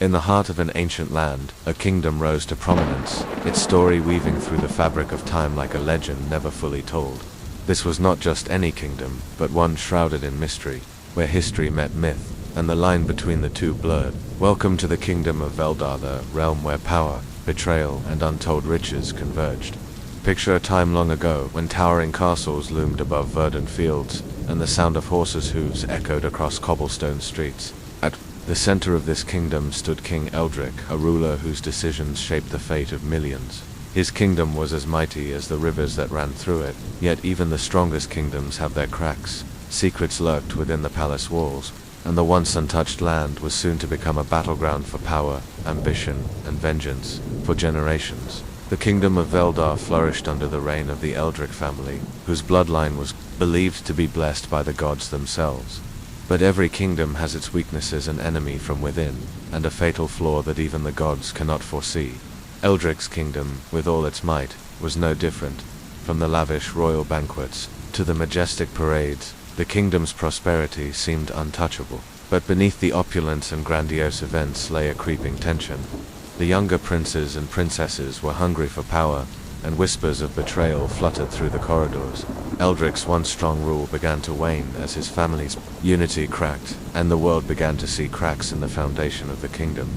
In the heart of an ancient land, a kingdom rose to prominence, its story weaving through the fabric of time like a legend never fully told. This was not just any kingdom, but one shrouded in mystery, where history met myth, and the line between the two blurred. Welcome to the kingdom of Veldar, the realm where power, betrayal, and untold riches converged. Picture a time long ago, when towering castles loomed above verdant fields, and the sound of horses' hooves echoed across cobblestone streets. At the center of this kingdom stood King Eldric, a ruler whose decisions shaped the fate of millions. His kingdom was as mighty as the rivers that ran through it, yet even the strongest kingdoms have their cracks. Secrets lurked within the palace walls, and the once untouched land was soon to become a battleground for power, ambition, and vengeance, for generations. The kingdom of Veldar flourished under the reign of the Eldric family, whose bloodline was believed to be blessed by the gods themselves. But every kingdom has its weaknesses and enemy from within, and a fatal flaw that even the gods cannot foresee. Eldric's kingdom, with all its might, was no different. From the lavish royal banquets to the majestic parades, the kingdom's prosperity seemed untouchable. But beneath the opulence and grandiose events lay a creeping tension. The younger princes and princesses were hungry for power, and whispers of betrayal fluttered through the corridors. Eldric's once strong rule began to wane as his family's unity cracked, and the world began to see cracks in the foundation of the kingdom.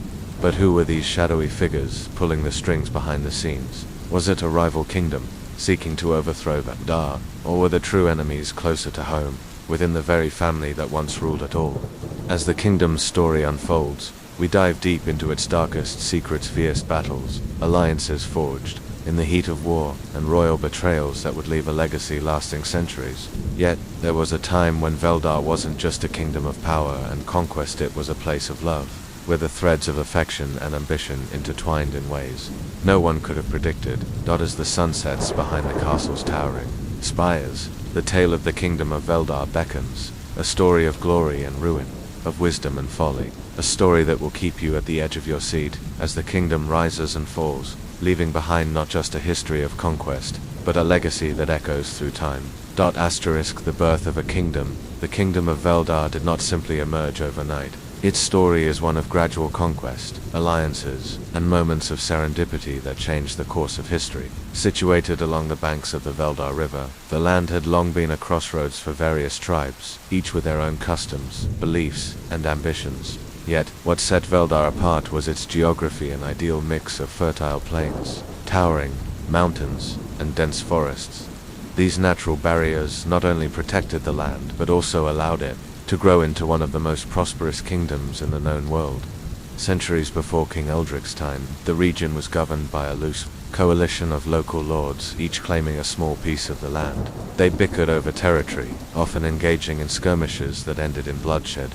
But who were these shadowy figures, pulling the strings behind the scenes? Was it a rival kingdom, seeking to overthrow Veldar, or were the true enemies closer to home, within the very family that once ruled it all? As the kingdom's story unfolds, we dive deep into its darkest secrets, fierce battles, alliances forged in the heat of war, and royal betrayals that would leave a legacy lasting centuries. Yet, there was a time when Veldar wasn't just a kingdom of power and conquest, it was a place of love, where the threads of affection and ambition intertwined in ways no one could have predicted. As the sun sets behind the castle's towering spires, the tale of the kingdom of Veldar beckons, a story of glory and ruin, of wisdom and folly, a story that will keep you at the edge of your seat as the kingdom rises and falls, leaving behind not just a history of conquest, but a legacy that echoes through time. The birth of a kingdom. The kingdom of Veldar did not simply emerge overnight. Its story is one of gradual conquest, alliances, and moments of serendipity that changed the course of history. Situated along the banks of the Veldar River, the land had long been a crossroads for various tribes, each with their own customs, beliefs, and ambitions. Yet, what set Veldar apart was its geography, an ideal mix of fertile plains, towering mountains, and dense forests. These natural barriers not only protected the land, but also allowed it to grow into one of the most prosperous kingdoms in the known world. Centuries before King Eldric's time, the region was governed by a loose coalition of local lords, each claiming a small piece of the land. They bickered over territory, often engaging in skirmishes that ended in bloodshed.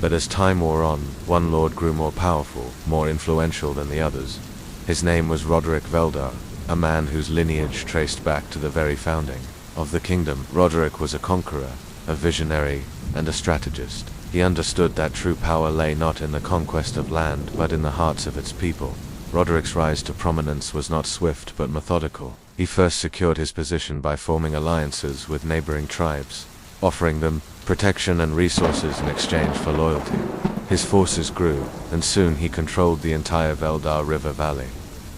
But as time wore on, one lord grew more powerful, more influential than the others. His name was Roderick Veldar, a man whose lineage traced back to the very founding of the kingdom. Roderick was a conqueror, a visionary, and a strategist. He understood that true power lay not in the conquest of land, but in the hearts of its people. Roderick's rise to prominence was not swift but methodical. He first secured his position by forming alliances with neighboring tribes, offering them protection and resources in exchange for loyalty. His forces grew, and soon he controlled the entire Veldar River Valley.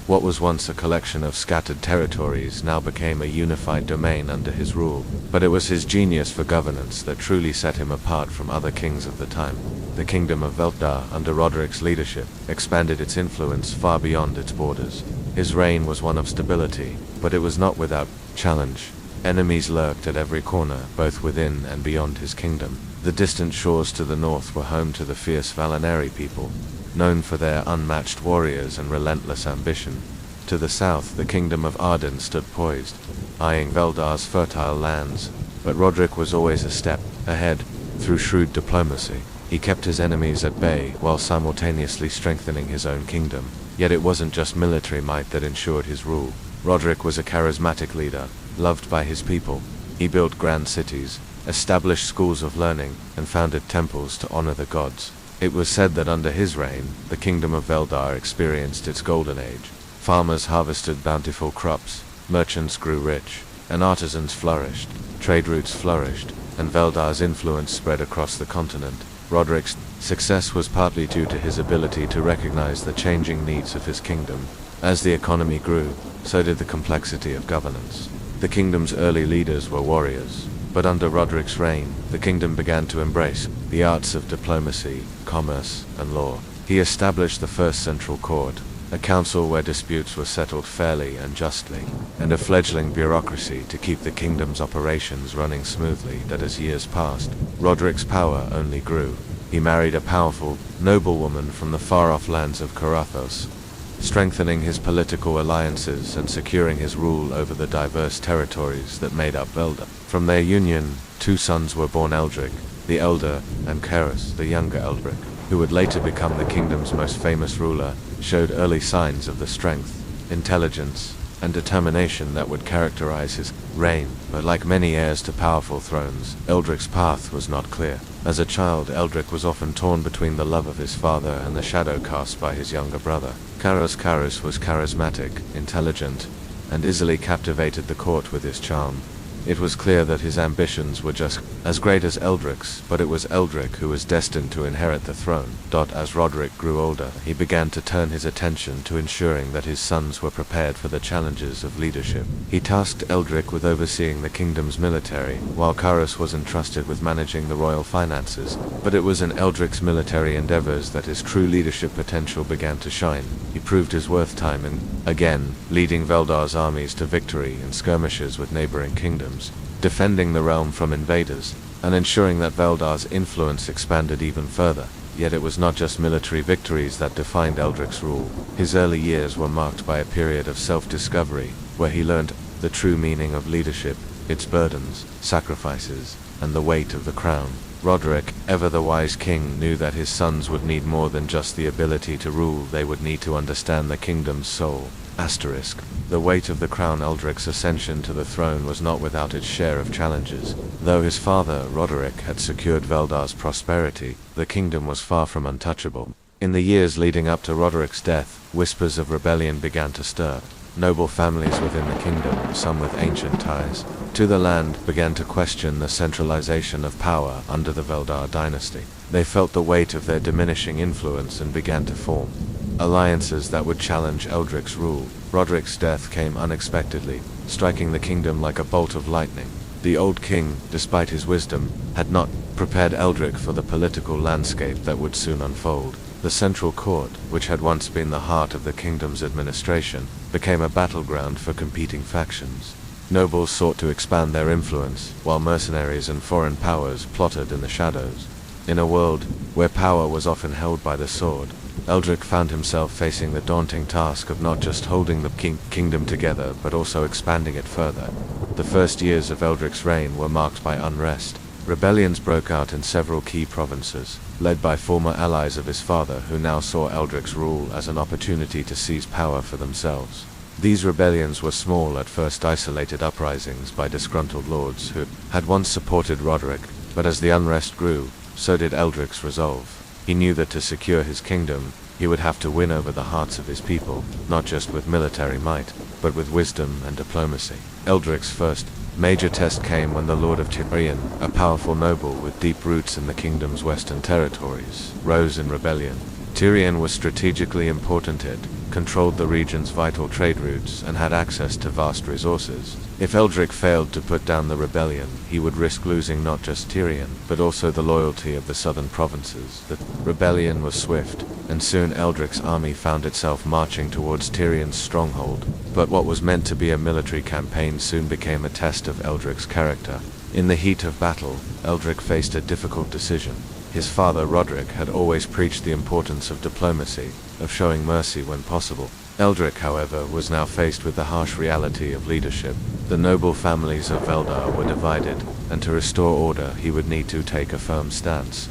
What was once a collection of scattered territories now became a unified domain under his rule. But it was his genius for governance that truly set him apart from other kings of the time. The kingdom of Veldar, under Roderick's leadership, expanded its influence far beyond its borders. His reign was one of stability, but it was not without challenge. Enemies lurked at every corner, both within and beyond his kingdom. The distant shores to the north were home to the fierce Valinari people, known for their unmatched warriors and relentless ambition. To the south, the kingdom of Arden stood poised, eyeing Veldar's fertile lands. But Roderick was always a step ahead. Through shrewd diplomacy, he kept his enemies at bay while simultaneously strengthening his own kingdom. Yet it wasn't just military might that ensured his rule. Roderick was a charismatic leader, loved by his people. He built grand cities, established schools of learning, and founded temples to honor the gods. It was said that under his reign, the kingdom of Veldar experienced its golden age. Farmers harvested bountiful crops, merchants grew rich, and artisans flourished. Trade routes flourished, and Veldar's influence spread across the continent. Roderick's Success was partly due to his ability to recognize the changing needs of his kingdom. As the economy grew, so did the complexity of governance. The kingdom's early leaders were warriors, but under Roderick's reign, the kingdom began to embrace the arts of diplomacy, commerce, and law. He established the first central court, a council where disputes were settled fairly and justly, and a fledgling bureaucracy to keep the kingdom's operations running smoothly. That as years passed, Roderick's power only grew. He married a powerful, noble woman from the far-off lands of Carathos, strengthening his political alliances and securing his rule over the diverse territories that made up Veldar. From their union, 2 sons were born: Eldric, the elder, and Caris, the younger. Eldric, who would later become the kingdom's most famous ruler, showed early signs of the strength, intelligence, and determination that would characterize his reign. But like many heirs to powerful thrones, Eldric's path was not clear. As a child, Eldric was often torn between the love of his father and the shadow cast by his younger brother. Caris was charismatic, intelligent, and easily captivated the court with his charm. It was clear that his ambitions were just as great as Eldric's, but it was Eldric who was destined to inherit the throne. As Roderick grew older, he began to turn his attention to ensuring that his sons were prepared for the challenges of leadership. He tasked Eldric with overseeing the kingdom's military, while Caris was entrusted with managing the royal finances. But it was in Eldric's military endeavors that his true leadership potential began to shine. He proved his worth time and again, leading Veldar's armies to victory in skirmishes with neighboring kingdoms, defending the realm from invaders, and ensuring that Veldar's influence expanded even further. Yet it was not just military victories that defined Eldric's rule. His early years were marked by a period of self-discovery, where he learned the true meaning of leadership, its burdens, sacrifices, and the weight of the crown. Roderick, ever the wise king, knew that his sons would need more than just the ability to rule. They would need to understand the kingdom's soul. The weight of the crown. Eldric's ascension to the throne was not without its share of challenges. Though his father, Roderick, had secured Veldar's prosperity, the kingdom was far from untouchable. In the years leading up to Roderick's death, whispers of rebellion began to stir. Noble families within the kingdom, some with ancient ties to the land, began to question the centralization of power under the Veldar dynasty. They felt the weight of their diminishing influence and began to form alliances that would challenge Eldric's rule. Roderick's death came unexpectedly, striking the kingdom like a bolt of lightning. The old king, despite his wisdom, had not prepared Eldric for the political landscape that would soon unfold. The central court, which had once been the heart of the kingdom's administration, became a battleground for competing factions. Nobles sought to expand their influence, while mercenaries and foreign powers plotted in the shadows. In a world where power was often held by the sword, Eldric found himself facing the daunting task of not just holding the kingdom together, but also expanding it further. The first years of Eldric's reign were marked by unrest. Rebellions broke out in several key provinces, led by former allies of his father who now saw Eldric's rule as an opportunity to seize power for themselves. These rebellions were small at first, isolated uprisings by disgruntled lords who had once supported Roderick, but as the unrest grew, so did Eldric's resolve. He knew that to secure his kingdom, he would have to win over the hearts of his people, not just with military might, but with wisdom and diplomacy. Eldric's first major test came when the Lord of Darian, a powerful noble with deep roots in the kingdom's western territories, rose in rebellion. Darian was strategically important. It controlled the region's vital trade routes and had access to vast resources. If Eldric failed to put down the rebellion, he would risk losing not just Darian, but also the loyalty of the southern provinces. The rebellion was swift, and soon Eldric's army found itself marching towards Darian's stronghold. But what was meant to be a military campaign soon became a test of Eldric's character. In the heat of battle, Eldric faced a difficult decision. His father, Roderick, had always preached the importance of diplomacy, of showing mercy when possible. Eldric, however, was now faced with the harsh reality of leadership. The noble families of Veldar were divided, and to restore order he would need to take a firm stance.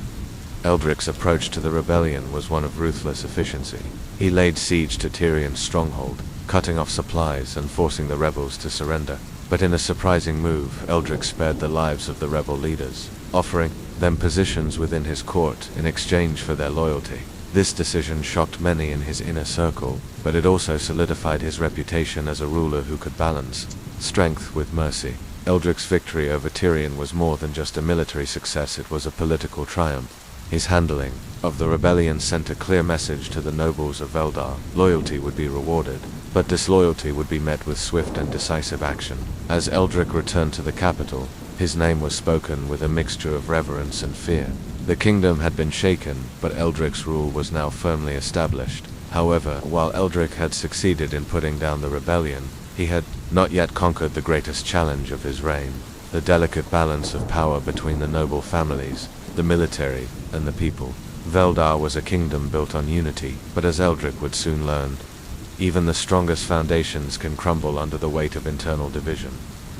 Eldric's approach to the rebellion was one of ruthless efficiency. He laid siege to Darian's stronghold, cutting off supplies and forcing the rebels to surrender. But in a surprising move, Eldric spared the lives of the rebel leaders, offering them positions within his court in exchange for their loyalty. This decision shocked many in his inner circle, but it also solidified his reputation as a ruler who could balance strength with mercy. Eldric's victory over Darian was more than just a military success, it was a political triumph. His handling of the rebellion sent a clear message to the nobles of Veldar. Loyalty would be rewarded, but disloyalty would be met with swift and decisive action. As Eldric returned to the capital, his name was spoken with a mixture of reverence and fear. The kingdom had been shaken, but Eldric's rule was now firmly established. However, while Eldric had succeeded in putting down the rebellion, he had not yet conquered the greatest challenge of his reign: the delicate balance of power between the noble families, the military, and the people. Veldar was a kingdom built on unity, but as Eldric would soon learn, even the strongest foundations can crumble under the weight of internal division.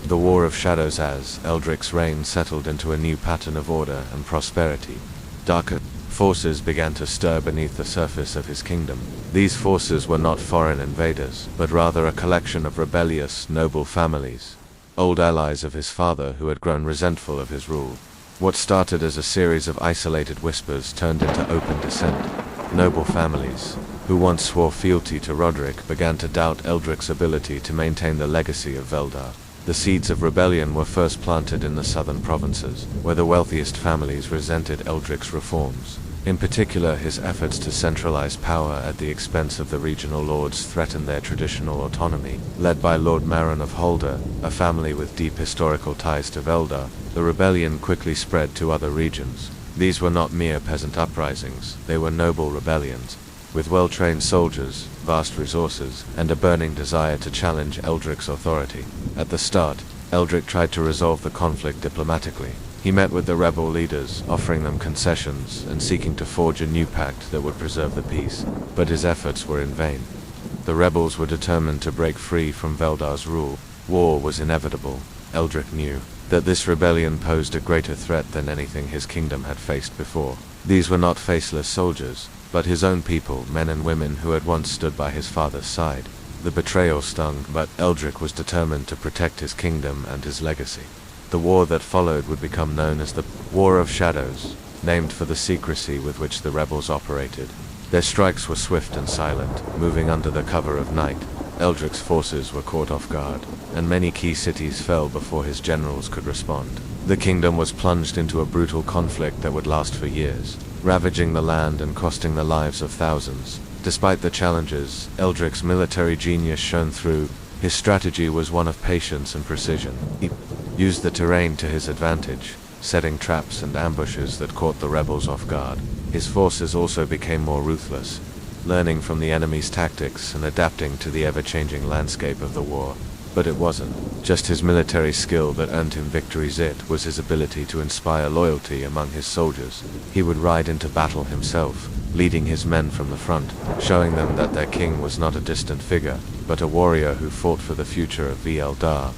The War of Shadows. As Eldric's reign settled into a new pattern of order and prosperity, darker forces began to stir beneath the surface of his kingdom. These forces were not foreign invaders, but rather a collection of rebellious, noble families, old allies of his father who had grown resentful of his rule. What started as a series of isolated whispers turned into open dissent. Noble families, who once swore fealty to Roderick, began to doubt Eldric's ability to maintain the legacy of Veldar. The seeds of rebellion were first planted in the southern provinces, where the wealthiest families resented Eldric's reforms. In particular, his efforts to centralize power at the expense of the regional lords threatened their traditional autonomy. Led by Lord Maron of Holder, a family with deep historical ties to Veldar, the rebellion quickly spread to other regions. These were not mere peasant uprisings, they were noble rebellions, with well-trained soldiers, vast resources, and a burning desire to challenge Eldric's authority. At the start, Eldric tried to resolve the conflict diplomatically. He met with the rebel leaders, offering them concessions and seeking to forge a new pact that would preserve the peace, but his efforts were in vain. The rebels were determined to break free from Veldar's rule. War was inevitable. Eldric knew that this rebellion posed a greater threat than anything his kingdom had faced before. These were not faceless soldiers, but his own people, men and women who had once stood by his father's side. The betrayal stung, but Eldric was determined to protect his kingdom and his legacy. The war that followed would become known as the War of Shadows, named for the secrecy with which the rebels operated. Their strikes were swift and silent, moving under the cover of night. Eldric's forces were caught off guard, and many key cities fell before his generals could respond. The kingdom was plunged into a brutal conflict that would last for years, ravaging the land and costing the lives of thousands. Despite the challenges, Eldric's military genius shone through. His strategy was one of patience and precision. He used the terrain to his advantage, setting traps and ambushes that caught the rebels off guard. His forces also became more ruthless, learning from the enemy's tactics and adapting to the ever-changing landscape of the war. But it wasn't just his military skill that earned him victories, it was his ability to inspire loyalty among his soldiers. He would ride into battle himself, leading his men from the front, showing them that their king was not a distant figure, but a warrior who fought for the future of Veldar.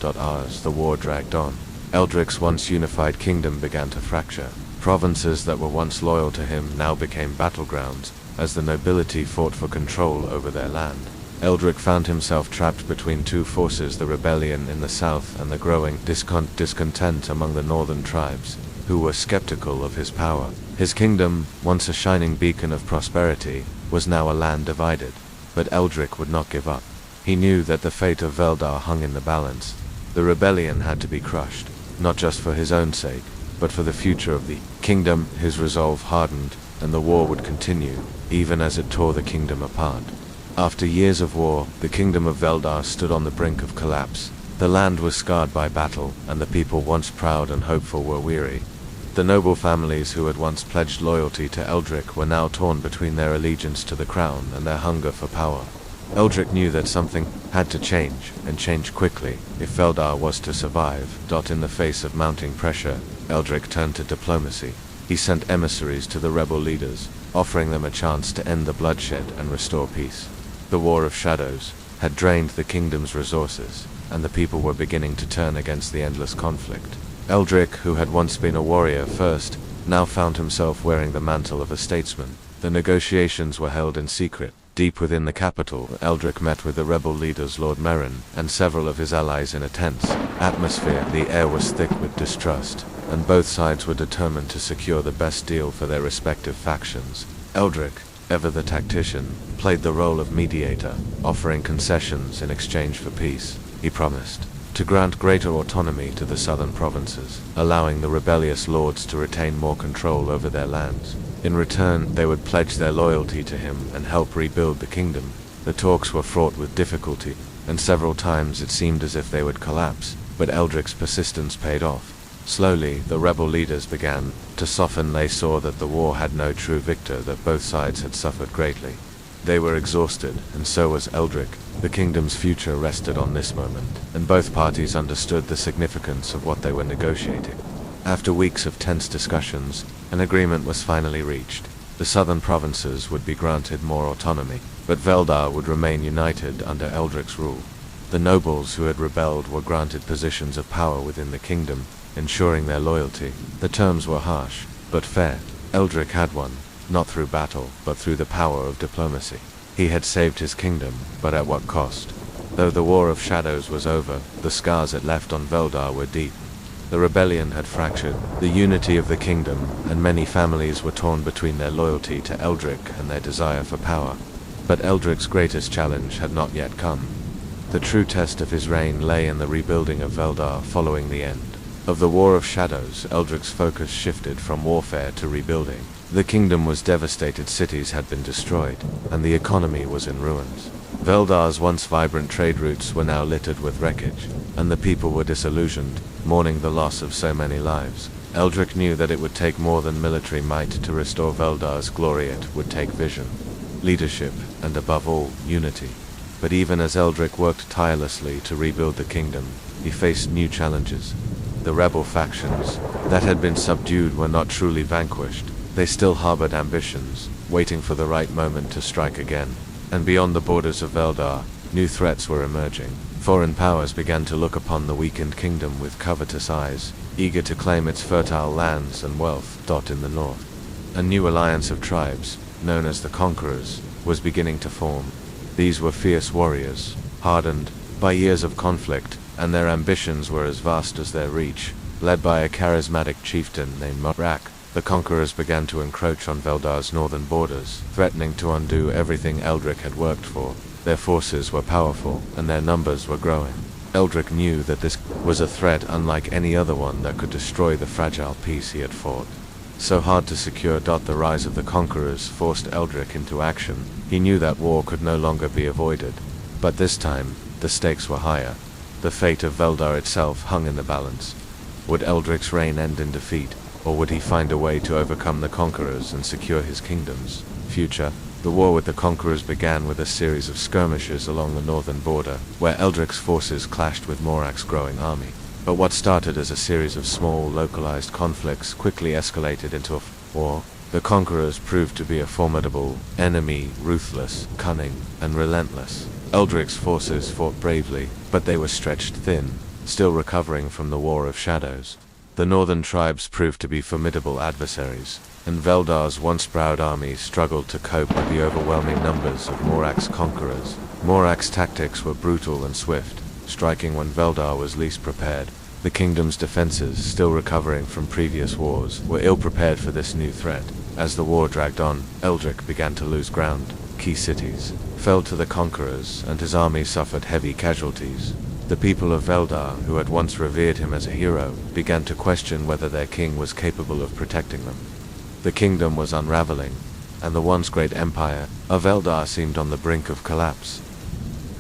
As the war dragged on, Eldric's once unified kingdom began to fracture. Provinces that were once loyal to him now became battlegrounds, as the nobility fought for control over their land. Eldric found himself trapped between two forces: the rebellion in the south and the growing discontent among the northern tribes, who were skeptical of his power. His kingdom, once a shining beacon of prosperity, was now a land divided. But Eldric would not give up. He knew that the fate of Veldar hung in the balance. The rebellion had to be crushed, not just for his own sake, but for the future of the kingdom. His resolve hardened, and the war would continue, even as it tore the kingdom apart. After years of war, the kingdom of Veldar stood on the brink of collapse. The land was scarred by battle, and the people once proud and hopeful were weary. The noble families who had once pledged loyalty to Eldric were now torn between their allegiance to the crown and their hunger for power. Eldric knew that something had to change, and change quickly, if Veldar was to survive. In the face of mounting pressure, Eldric turned to diplomacy. He sent emissaries to the rebel leaders, offering them a chance to end the bloodshed and restore peace. The War of Shadows had drained the kingdom's resources, and the people were beginning to turn against the endless conflict. Eldric, who had once been a warrior first, now found himself wearing the mantle of a statesman. The negotiations were held in secret. Deep within the capital, Eldric met with the rebel leaders Lord Maron and several of his allies in a tense atmosphere. The air was thick with distrust, and both sides were determined to secure the best deal for their respective factions. Eldric, ever the tactician, played the role of mediator, offering concessions in exchange for peace. He promised to grant greater autonomy to the southern provinces, allowing the rebellious lords to retain more control over their lands. In return, they would pledge their loyalty to him and help rebuild the kingdom. The talks were fraught with difficulty, and several times it seemed as if they would collapse, but Eldric's persistence paid off. Slowly, the rebel leaders began to soften. They saw that the war had no true victor, that both sides had suffered greatly. They were exhausted, and so was Eldric. The kingdom's future rested on this moment, and both parties understood the significance of what they were negotiating. After weeks of tense discussions, an agreement was finally reached. The southern provinces would be granted more autonomy, but Veldar would remain united under Eldric's rule. The nobles who had rebelled were granted positions of power within the kingdom, ensuring their loyalty. The terms were harsh, but fair. Eldric had won, not through battle, but through the power of diplomacy. He had saved his kingdom, but at what cost? Though the War of Shadows was over, the scars it left on Veldar were deep. The rebellion had fractured the unity of the kingdom, and many families were torn between their loyalty to Eldric and their desire for power. But Eldric's greatest challenge had not yet come. The true test of his reign lay in the rebuilding of Veldar following the end of the War of Shadows. Eldric's focus shifted from warfare to rebuilding. The kingdom was devastated, cities had been destroyed, and the economy was in ruins. Veldar's once vibrant trade routes were now littered with wreckage, and the people were disillusioned, mourning the loss of so many lives. Eldric knew that it would take more than military might to restore Veldar's glory. It would take vision, leadership, and above all, unity. But even as Eldric worked tirelessly to rebuild the kingdom, he faced new challenges. The rebel factions that had been subdued were not truly vanquished. They still harbored ambitions, waiting for the right moment to strike again. And beyond the borders of Veldar, new threats were emerging. Foreign powers began to look upon the weakened kingdom with covetous eyes, eager to claim its fertile lands and wealth. In the north, a new alliance of tribes, known as the Conquerors, was beginning to form. These were fierce warriors, hardened by years of conflict, and their ambitions were as vast as their reach. Led by a charismatic chieftain named Monarch, the Conquerors began to encroach on Veldar's northern borders, threatening to undo everything Eldric had worked for. Their forces were powerful, and their numbers were growing. Eldric knew that this was a threat unlike any other one that could destroy the fragile peace he had fought so hard to secure. The rise of the Conquerors forced Eldric into action. He knew that war could no longer be avoided, but this time, the stakes were higher. The fate of Veldar itself hung in the balance. Would Eldric's reign end in defeat, or would he find a way to overcome the Conquerors and secure his kingdom's future? The war with the Conquerors began with a series of skirmishes along the northern border, where Eldric's forces clashed with Morac's growing army. But what started as a series of small, localized conflicts quickly escalated into a war. The Conquerors proved to be a formidable enemy, ruthless, cunning, and relentless. Eldric's forces fought bravely, but they were stretched thin, still recovering from the War of Shadows. The northern tribes proved to be formidable adversaries, and Veldar's once proud army struggled to cope with the overwhelming numbers of Morac's conquerors. Morac's tactics were brutal and swift, striking when Veldar was least prepared. The kingdom's defenses, still recovering from previous wars, were ill-prepared for this new threat. As the war dragged on, Eldric began to lose ground. Key cities fell to the conquerors, and his army suffered heavy casualties. The people of Veldar, who had once revered him as a hero, began to question whether their king was capable of protecting them. The kingdom was unraveling, and the once great empire of Veldar seemed on the brink of collapse.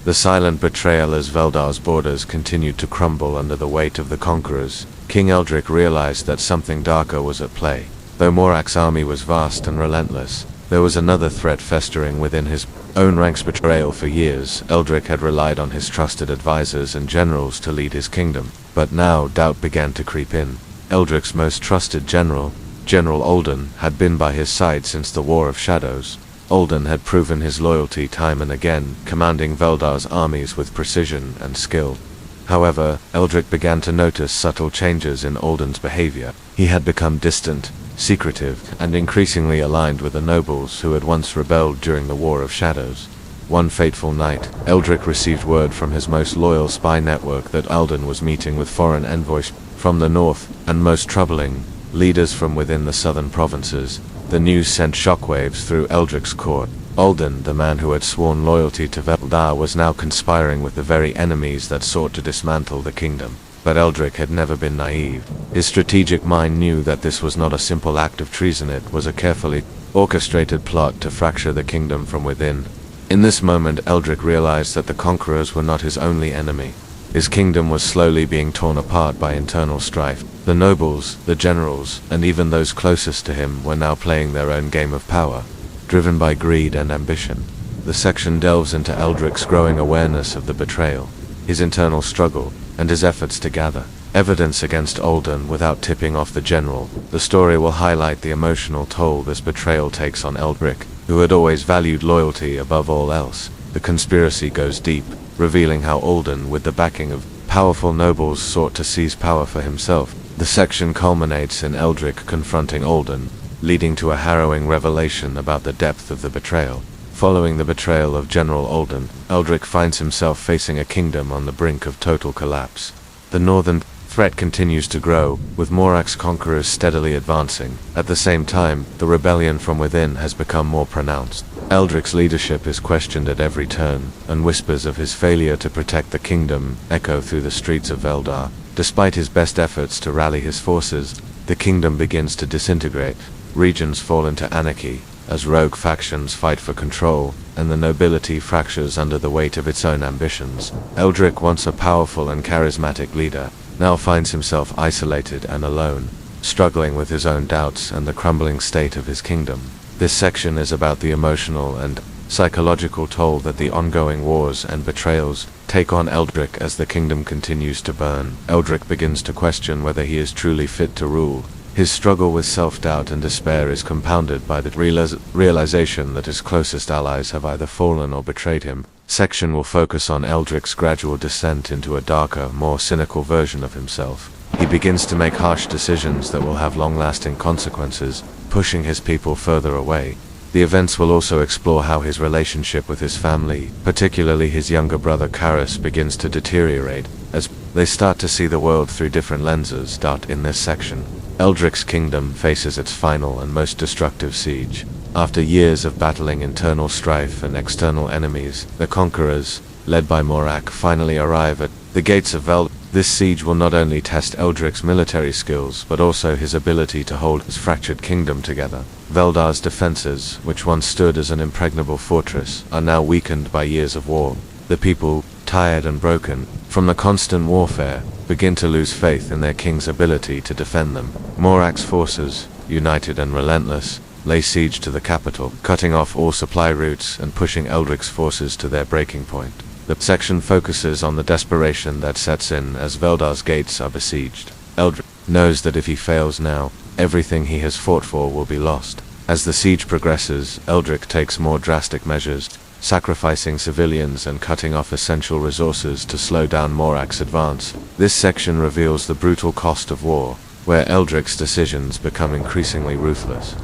The silent betrayal as Veldar's borders continued to crumble under the weight of the conquerors. King Eldric realized that something darker was at play. Though Morac's army was vast and relentless, there was another threat festering within his own ranks. Betrayal. For years, Eldric had relied on his trusted advisors and generals to lead his kingdom, but now doubt began to creep in. Eldric's most trusted general, General Alden, had been by his side since the War of Shadows. Alden had proven his loyalty time and again, commanding Veldar's armies with precision and skill. However, Eldric began to notice subtle changes in Alden's behavior. He had become distant, secretive, and increasingly aligned with the nobles who had once rebelled during the War of Shadows. One fateful night, Eldric received word from his most loyal spy network that Alden was meeting with foreign envoys from the north, and most troubling, leaders from within the southern provinces. The news sent shockwaves through Eldric's court. Alden, the man who had sworn loyalty to Veldar, was now conspiring with the very enemies that sought to dismantle the kingdom. But Eldric had never been naive. His strategic mind knew that this was not a simple act of treason, it was a carefully orchestrated plot to fracture the kingdom from within. In this moment, Eldric realized that the conquerors were not his only enemy. His kingdom was slowly being torn apart by internal strife. The nobles, the generals, and even those closest to him were now playing their own game of power, driven by greed and ambition. The section delves into Eldric's growing awareness of the betrayal, his internal struggle, and his efforts to gather evidence against Alden without tipping off the general. The story will highlight the emotional toll this betrayal takes on Eldric, who had always valued loyalty above all else. The conspiracy goes deep, revealing how Alden, with the backing of powerful nobles, sought to seize power for himself. The section culminates in Eldric confronting Alden, leading to a harrowing revelation about the depth of the betrayal. Following the betrayal of General Alden, Eldric finds himself facing a kingdom on the brink of total collapse. The northern threat continues to grow, with Morak's conquerors steadily advancing. At the same time, the rebellion from within has become more pronounced. Eldric's leadership is questioned at every turn, and whispers of his failure to protect the kingdom echo through the streets of Veldar. Despite his best efforts to rally his forces, the kingdom begins to disintegrate. Regions fall into anarchy, as rogue factions fight for control, and the nobility fractures under the weight of its own ambitions. Eldric, once a powerful and charismatic leader, now finds himself isolated and alone, struggling with his own doubts and the crumbling state of his kingdom. This section is about the emotional and psychological toll that the ongoing wars and betrayals take on Eldric as the kingdom continues to burn. Eldric begins to question whether he is truly fit to rule. His struggle with self-doubt and despair is compounded by the realization that his closest allies have either fallen or betrayed him. Section will focus on Eldric's gradual descent into a darker, more cynical version of himself. He begins to make harsh decisions that will have long-lasting consequences, pushing his people further away. The events will also explore how his relationship with his family, particularly his younger brother Karis, begins to deteriorate, as they start to see the world through different lenses. In this section, Eldric's kingdom faces its final and most destructive siege. After years of battling internal strife and external enemies, the conquerors, led by Morak, finally arrive at the gates of Veldar. This siege will not only test Eldric's military skills, but also his ability to hold his fractured kingdom together. Veldar's defenses, which once stood as an impregnable fortress, are now weakened by years of war. The people, tired and broken from the constant warfare, begin to lose faith in their king's ability to defend them. Morak's forces, united and relentless, lay siege to the capital, cutting off all supply routes and pushing Eldric's forces to their breaking point. The section focuses on the desperation that sets in as Veldar's gates are besieged. Eldric knows that if he fails now, everything he has fought for will be lost. As the siege progresses, Eldric takes more drastic measures, sacrificing civilians and cutting off essential resources to slow down Morak's advance. This section reveals the brutal cost of war, where Eldric's decisions become increasingly ruthless,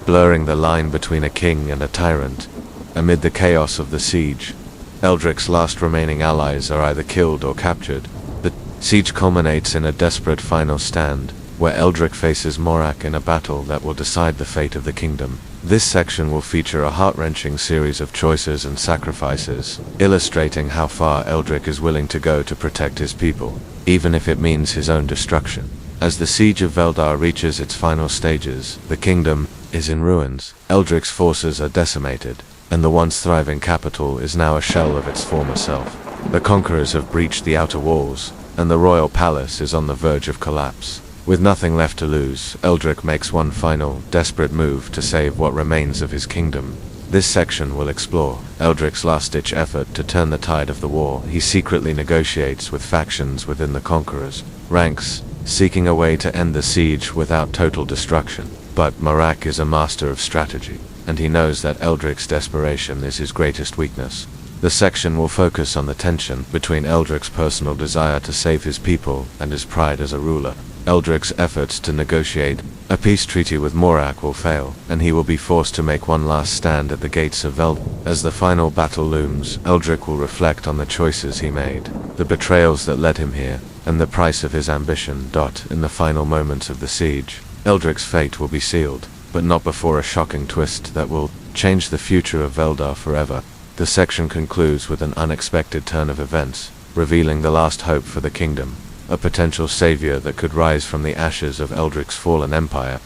blurring the line between a king and a tyrant. Amid the chaos of the siege, Eldric's last remaining allies are either killed or captured. The siege culminates in a desperate final stand, where Eldric faces Morak in a battle that will decide the fate of the kingdom. This section will feature a heart-wrenching series of choices and sacrifices, illustrating how far Eldric is willing to go to protect his people, even if it means his own destruction. As the siege of Veldar reaches its final stages, the kingdom is in ruins. Eldric's forces are decimated, and the once thriving capital is now a shell of its former self. The conquerors have breached the outer walls, and the royal palace is on the verge of collapse. With nothing left to lose, Eldric makes one final, desperate move to save what remains of his kingdom. This section will explore Eldric's last-ditch effort to turn the tide of the war. He secretly negotiates with factions within the conquerors' ranks, seeking a way to end the siege without total destruction. But Morak is a master of strategy, and he knows that Eldric's desperation is his greatest weakness. The section will focus on the tension between Eldric's personal desire to save his people and his pride as a ruler. Eldric's efforts to negotiate a peace treaty with Morak will fail, and he will be forced to make one last stand at the gates of Veldar. As the final battle looms, Eldric will reflect on the choices he made, the betrayals that led him here, and the price of his ambition. In the final moments of the siege, Eldric's fate will be sealed, but not before a shocking twist that will change the future of Veldar forever. The section concludes with an unexpected turn of events, revealing the last hope for the kingdom. a potential savior that could rise from the ashes of Eldric's fallen empire.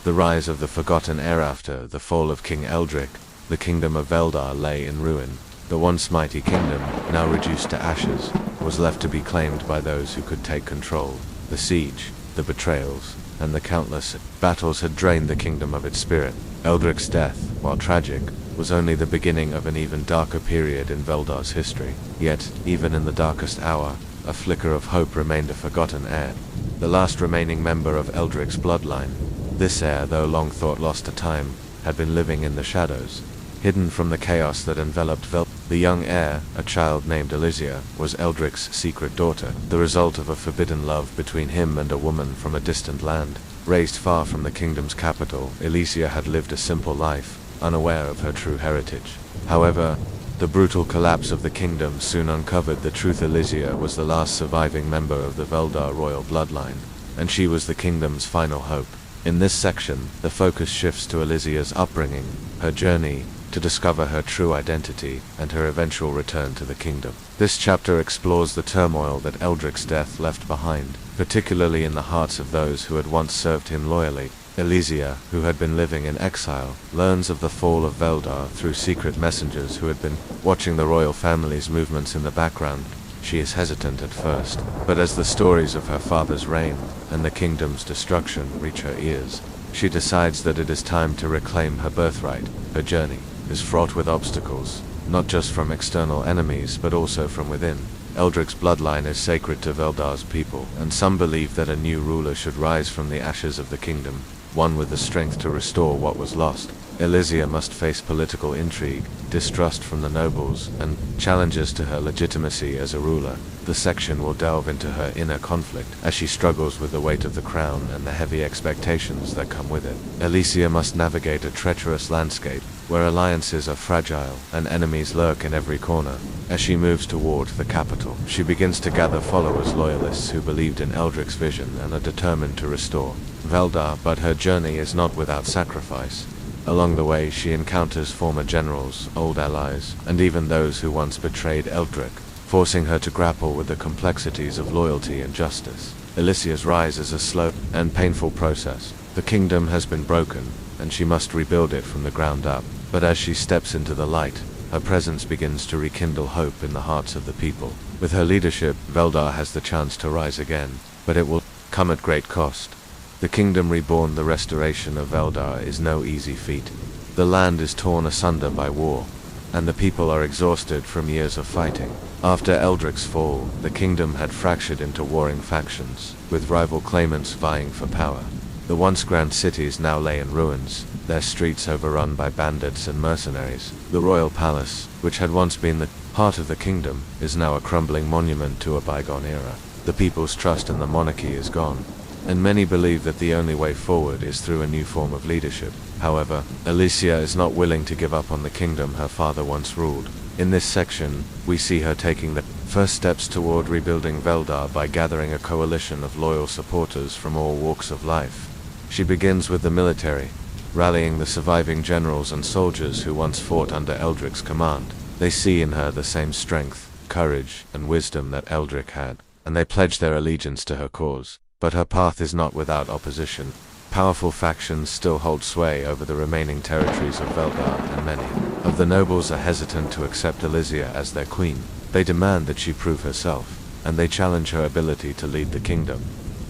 The rise of the forgotten heir. After the fall of King Eldric, the kingdom of Veldar lay in ruin. The once mighty kingdom, now reduced to ashes, was left to be claimed by those who could take control. The siege, the betrayals, and the countless battles had drained the kingdom of its spirit. Eldric's death, while tragic, was only the beginning of an even darker period in Veldar's history. Yet, even in the darkest hour, a flicker of hope remained. A forgotten heir, the last remaining member of Eldric's bloodline. This heir, though long thought lost to time, had been living in the shadows, hidden from the chaos that enveloped Veldar. The young heir, a child named Elysia, was Eldric's secret daughter, the result of a forbidden love between him and a woman from a distant land. Raised far from the kingdom's capital, Elysia had lived a simple life, unaware of her true heritage. However, the brutal collapse of the kingdom soon uncovered the truth. Elysia was the last surviving member of the Veldar royal bloodline, and she was the kingdom's final hope. In this section, the focus shifts to Elysia's upbringing, her journey to discover her true identity, and her eventual return to the kingdom. This chapter explores the turmoil that Eldric's death left behind, particularly in the hearts of those who had once served him loyally. Elysia, who had been living in exile, learns of the fall of Veldar through secret messengers who had been watching the royal family's movements in the background. She is hesitant at first, but as the stories of her father's reign and the kingdom's destruction reach her ears, she decides that it is time to reclaim her birthright. Her journey is fraught with obstacles, not just from external enemies but also from within. Eldric's bloodline is sacred to Veldar's people, and some believe that a new ruler should rise from the ashes of the kingdom, one with the strength to restore what was lost. Elysia must face political intrigue, distrust from the nobles, and challenges to her legitimacy as a ruler. The section will delve into her inner conflict as she struggles with the weight of the crown and the heavy expectations that come with it. Elysia must navigate a treacherous landscape where alliances are fragile and enemies lurk in every corner. As she moves toward the capital, she begins to gather followers, loyalists who believed in Eldric's vision and are determined to restore Veldar. But her journey is not without sacrifice. Along the way, she encounters former generals, old allies, and even those who once betrayed Eldric, forcing her to grapple with the complexities of loyalty and justice. Elysia's rise is a slow and painful process. The kingdom has been broken, and she must rebuild it from the ground up. But as she steps into the light, her presence begins to rekindle hope in the hearts of the people. With her leadership, Veldar has the chance to rise again, but it will come at great cost. The kingdom reborn. The restoration of Veldar is no easy feat. The land is torn asunder by war, and the people are exhausted from years of fighting. After Eldric's fall, the kingdom had fractured into warring factions, with rival claimants vying for power. The once grand cities now lay in ruins, their streets overrun by bandits and mercenaries. The royal palace, which had once been the heart of the kingdom, is now a crumbling monument to a bygone era. The people's trust in the monarchy is gone, and many believe that the only way forward is through a new form of leadership. However, Elysia is not willing to give up on the kingdom her father once ruled. In this section, we see her taking the first steps toward rebuilding Veldar by gathering a coalition of loyal supporters from all walks of life. She begins with the military, rallying the surviving generals and soldiers who once fought under Eldric's command. They see in her the same strength, courage, and wisdom that Eldric had, and they pledge their allegiance to her cause. But her path is not without opposition. Powerful factions still hold sway over the remaining territories of Veldar, and many of the nobles are hesitant to accept Elysia as their queen. They demand that she prove herself, and they challenge her ability to lead the kingdom.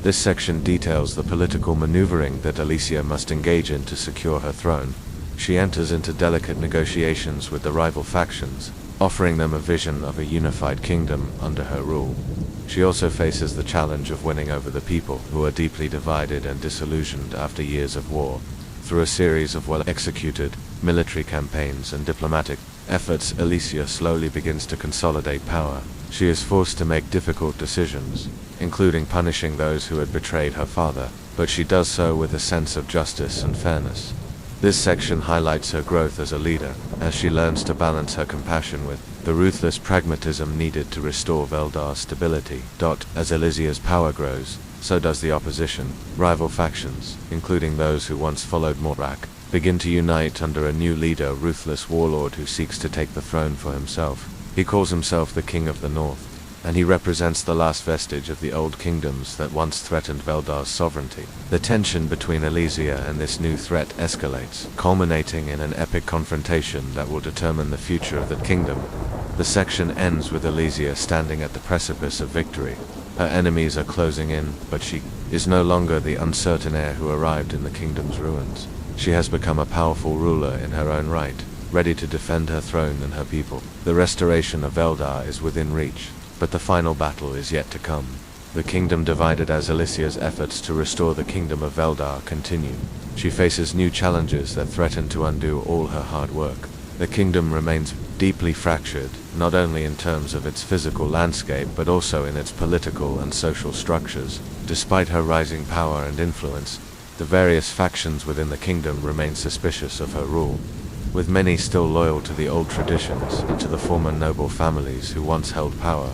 This section details the political maneuvering that Elysia must engage in to secure her throne. She enters into delicate negotiations with the rival factions, offering them a vision of a unified kingdom under her rule. She also faces the challenge of winning over the people, who are deeply divided and disillusioned after years of war. Through a series of well-executed military campaigns and diplomatic efforts, Elysia slowly begins to consolidate power. She is forced to make difficult decisions, including punishing those who had betrayed her father, but she does so with a sense of justice and fairness. This section highlights her growth as a leader, as she learns to balance her compassion with the ruthless pragmatism needed to restore Veldar's stability. As Elysia's power grows, so does the opposition. Rival factions, including those who once followed Monarch, begin to unite under a new leader, a ruthless warlord who seeks to take the throne for himself. He calls himself the King of the North, and he represents the last vestige of the old kingdoms that once threatened Veldar's sovereignty. The tension between Elysia and this new threat escalates, culminating in an epic confrontation that will determine the future of the kingdom. The section ends with Elysia standing at the precipice of victory. Her enemies are closing in, but she is no longer the uncertain heir who arrived in the kingdom's ruins. She has become a powerful ruler in her own right, ready to defend her throne and her people. The restoration of Veldar is within reach, but the final battle is yet to come. The kingdom divided as Elysia's efforts to restore the kingdom of Veldar continue. She faces new challenges that threaten to undo all her hard work. The kingdom remains deeply fractured, not only in terms of its physical landscape but also in its political and social structures. Despite her rising power and influence, the various factions within the kingdom remain suspicious of her rule, with many still loyal to the old traditions and to the former noble families who once held power.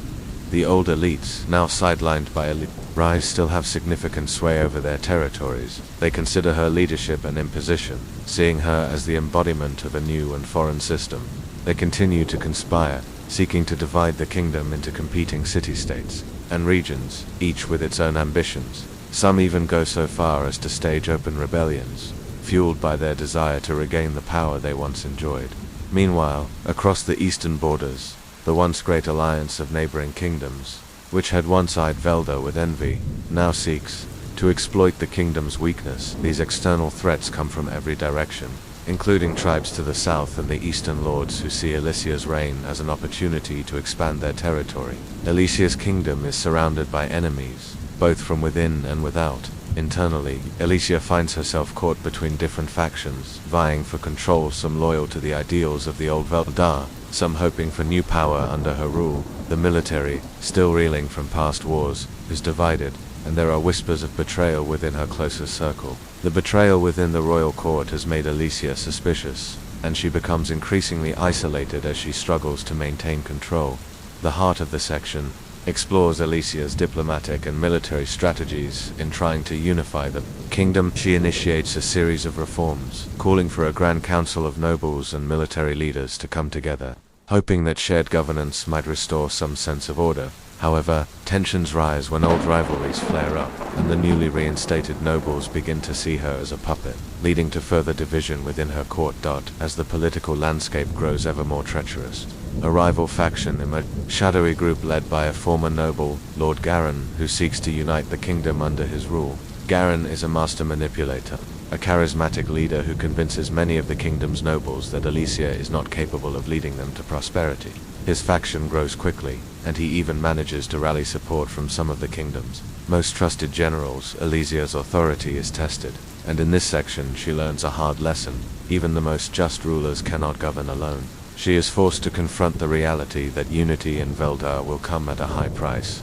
The old elites, now sidelined by rise, still have significant sway over their territories. They consider her leadership an imposition, seeing her as the embodiment of a new and foreign system. They continue to conspire, seeking to divide the kingdom into competing city-states and regions, each with its own ambitions. Some even go so far as to stage open rebellions, fueled by their desire to regain the power they once enjoyed. Meanwhile, across the eastern borders, the once great alliance of neighboring kingdoms, which had once eyed Veldar with envy, now seeks to exploit the kingdom's weakness. These external threats come from every direction, including tribes to the south and the eastern lords who see Elysia's reign as an opportunity to expand their territory. Elysia's kingdom is surrounded by enemies, both from within and without. Internally, Elysia finds herself caught between different factions, vying for control, some loyal to the ideals of the old Veldar, some hoping for new power under her rule. The military, still reeling from past wars, is divided, and there are whispers of betrayal within her closest circle. The betrayal within the royal court has made Elysia suspicious, and she becomes increasingly isolated as she struggles to maintain control. The heart of the section explores Elysia's diplomatic and military strategies in trying to unify the kingdom. She initiates a series of reforms, calling for a grand council of nobles and military leaders to come together, hoping that shared governance might restore some sense of order. However, tensions rise when old rivalries flare up, and the newly reinstated nobles begin to see her as a puppet, leading to further division within her court. As the political landscape grows ever more treacherous, a rival faction emerges, a shadowy group led by a former noble, Lord Garin, who seeks to unite the kingdom under his rule. Garin is a master manipulator, a charismatic leader who convinces many of the kingdom's nobles that Elysia is not capable of leading them to prosperity. His faction grows quickly, and he even manages to rally support from some of the kingdom's most trusted generals. Elysia's authority is tested, and in this section she learns a hard lesson. Even the most just rulers cannot govern alone. She is forced to confront the reality that unity in Veldar will come at a high price.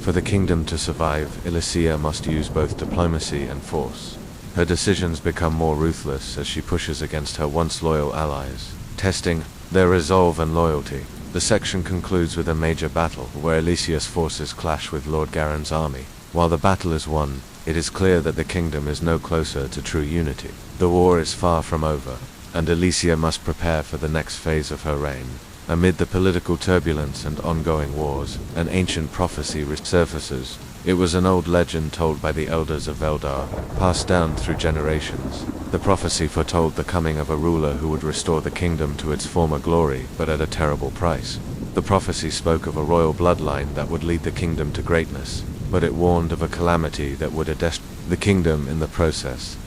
For the kingdom to survive, Elysia must use both diplomacy and force. Her decisions become more ruthless as she pushes against her once loyal allies, testing their resolve and loyalty. The section concludes with a major battle, where Elysia's forces clash with Lord Garin's army. While the battle is won, it is clear that the kingdom is no closer to true unity. The war is far from over, and Elysia must prepare for the next phase of her reign. Amid the political turbulence and ongoing wars, an ancient prophecy resurfaces. It was an old legend told by the elders of Veldar, passed down through generations. The prophecy foretold the coming of a ruler who would restore the kingdom to its former glory, but at a terrible price. The prophecy spoke of a royal bloodline that would lead the kingdom to greatness, but it warned of a calamity that would destroy the kingdom in the process.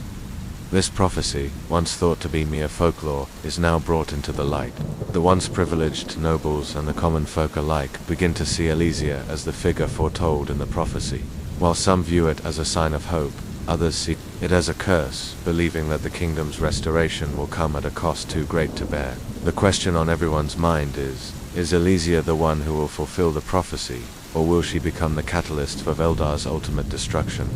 This prophecy, once thought to be mere folklore, is now brought into the light. The once privileged nobles and the common folk alike begin to see Elysia as the figure foretold in the prophecy. While some view it as a sign of hope, others see it as a curse, believing that the kingdom's restoration will come at a cost too great to bear. The question on everyone's mind is Elysia the one who will fulfill the prophecy, or will she become the catalyst for Veldar's ultimate destruction?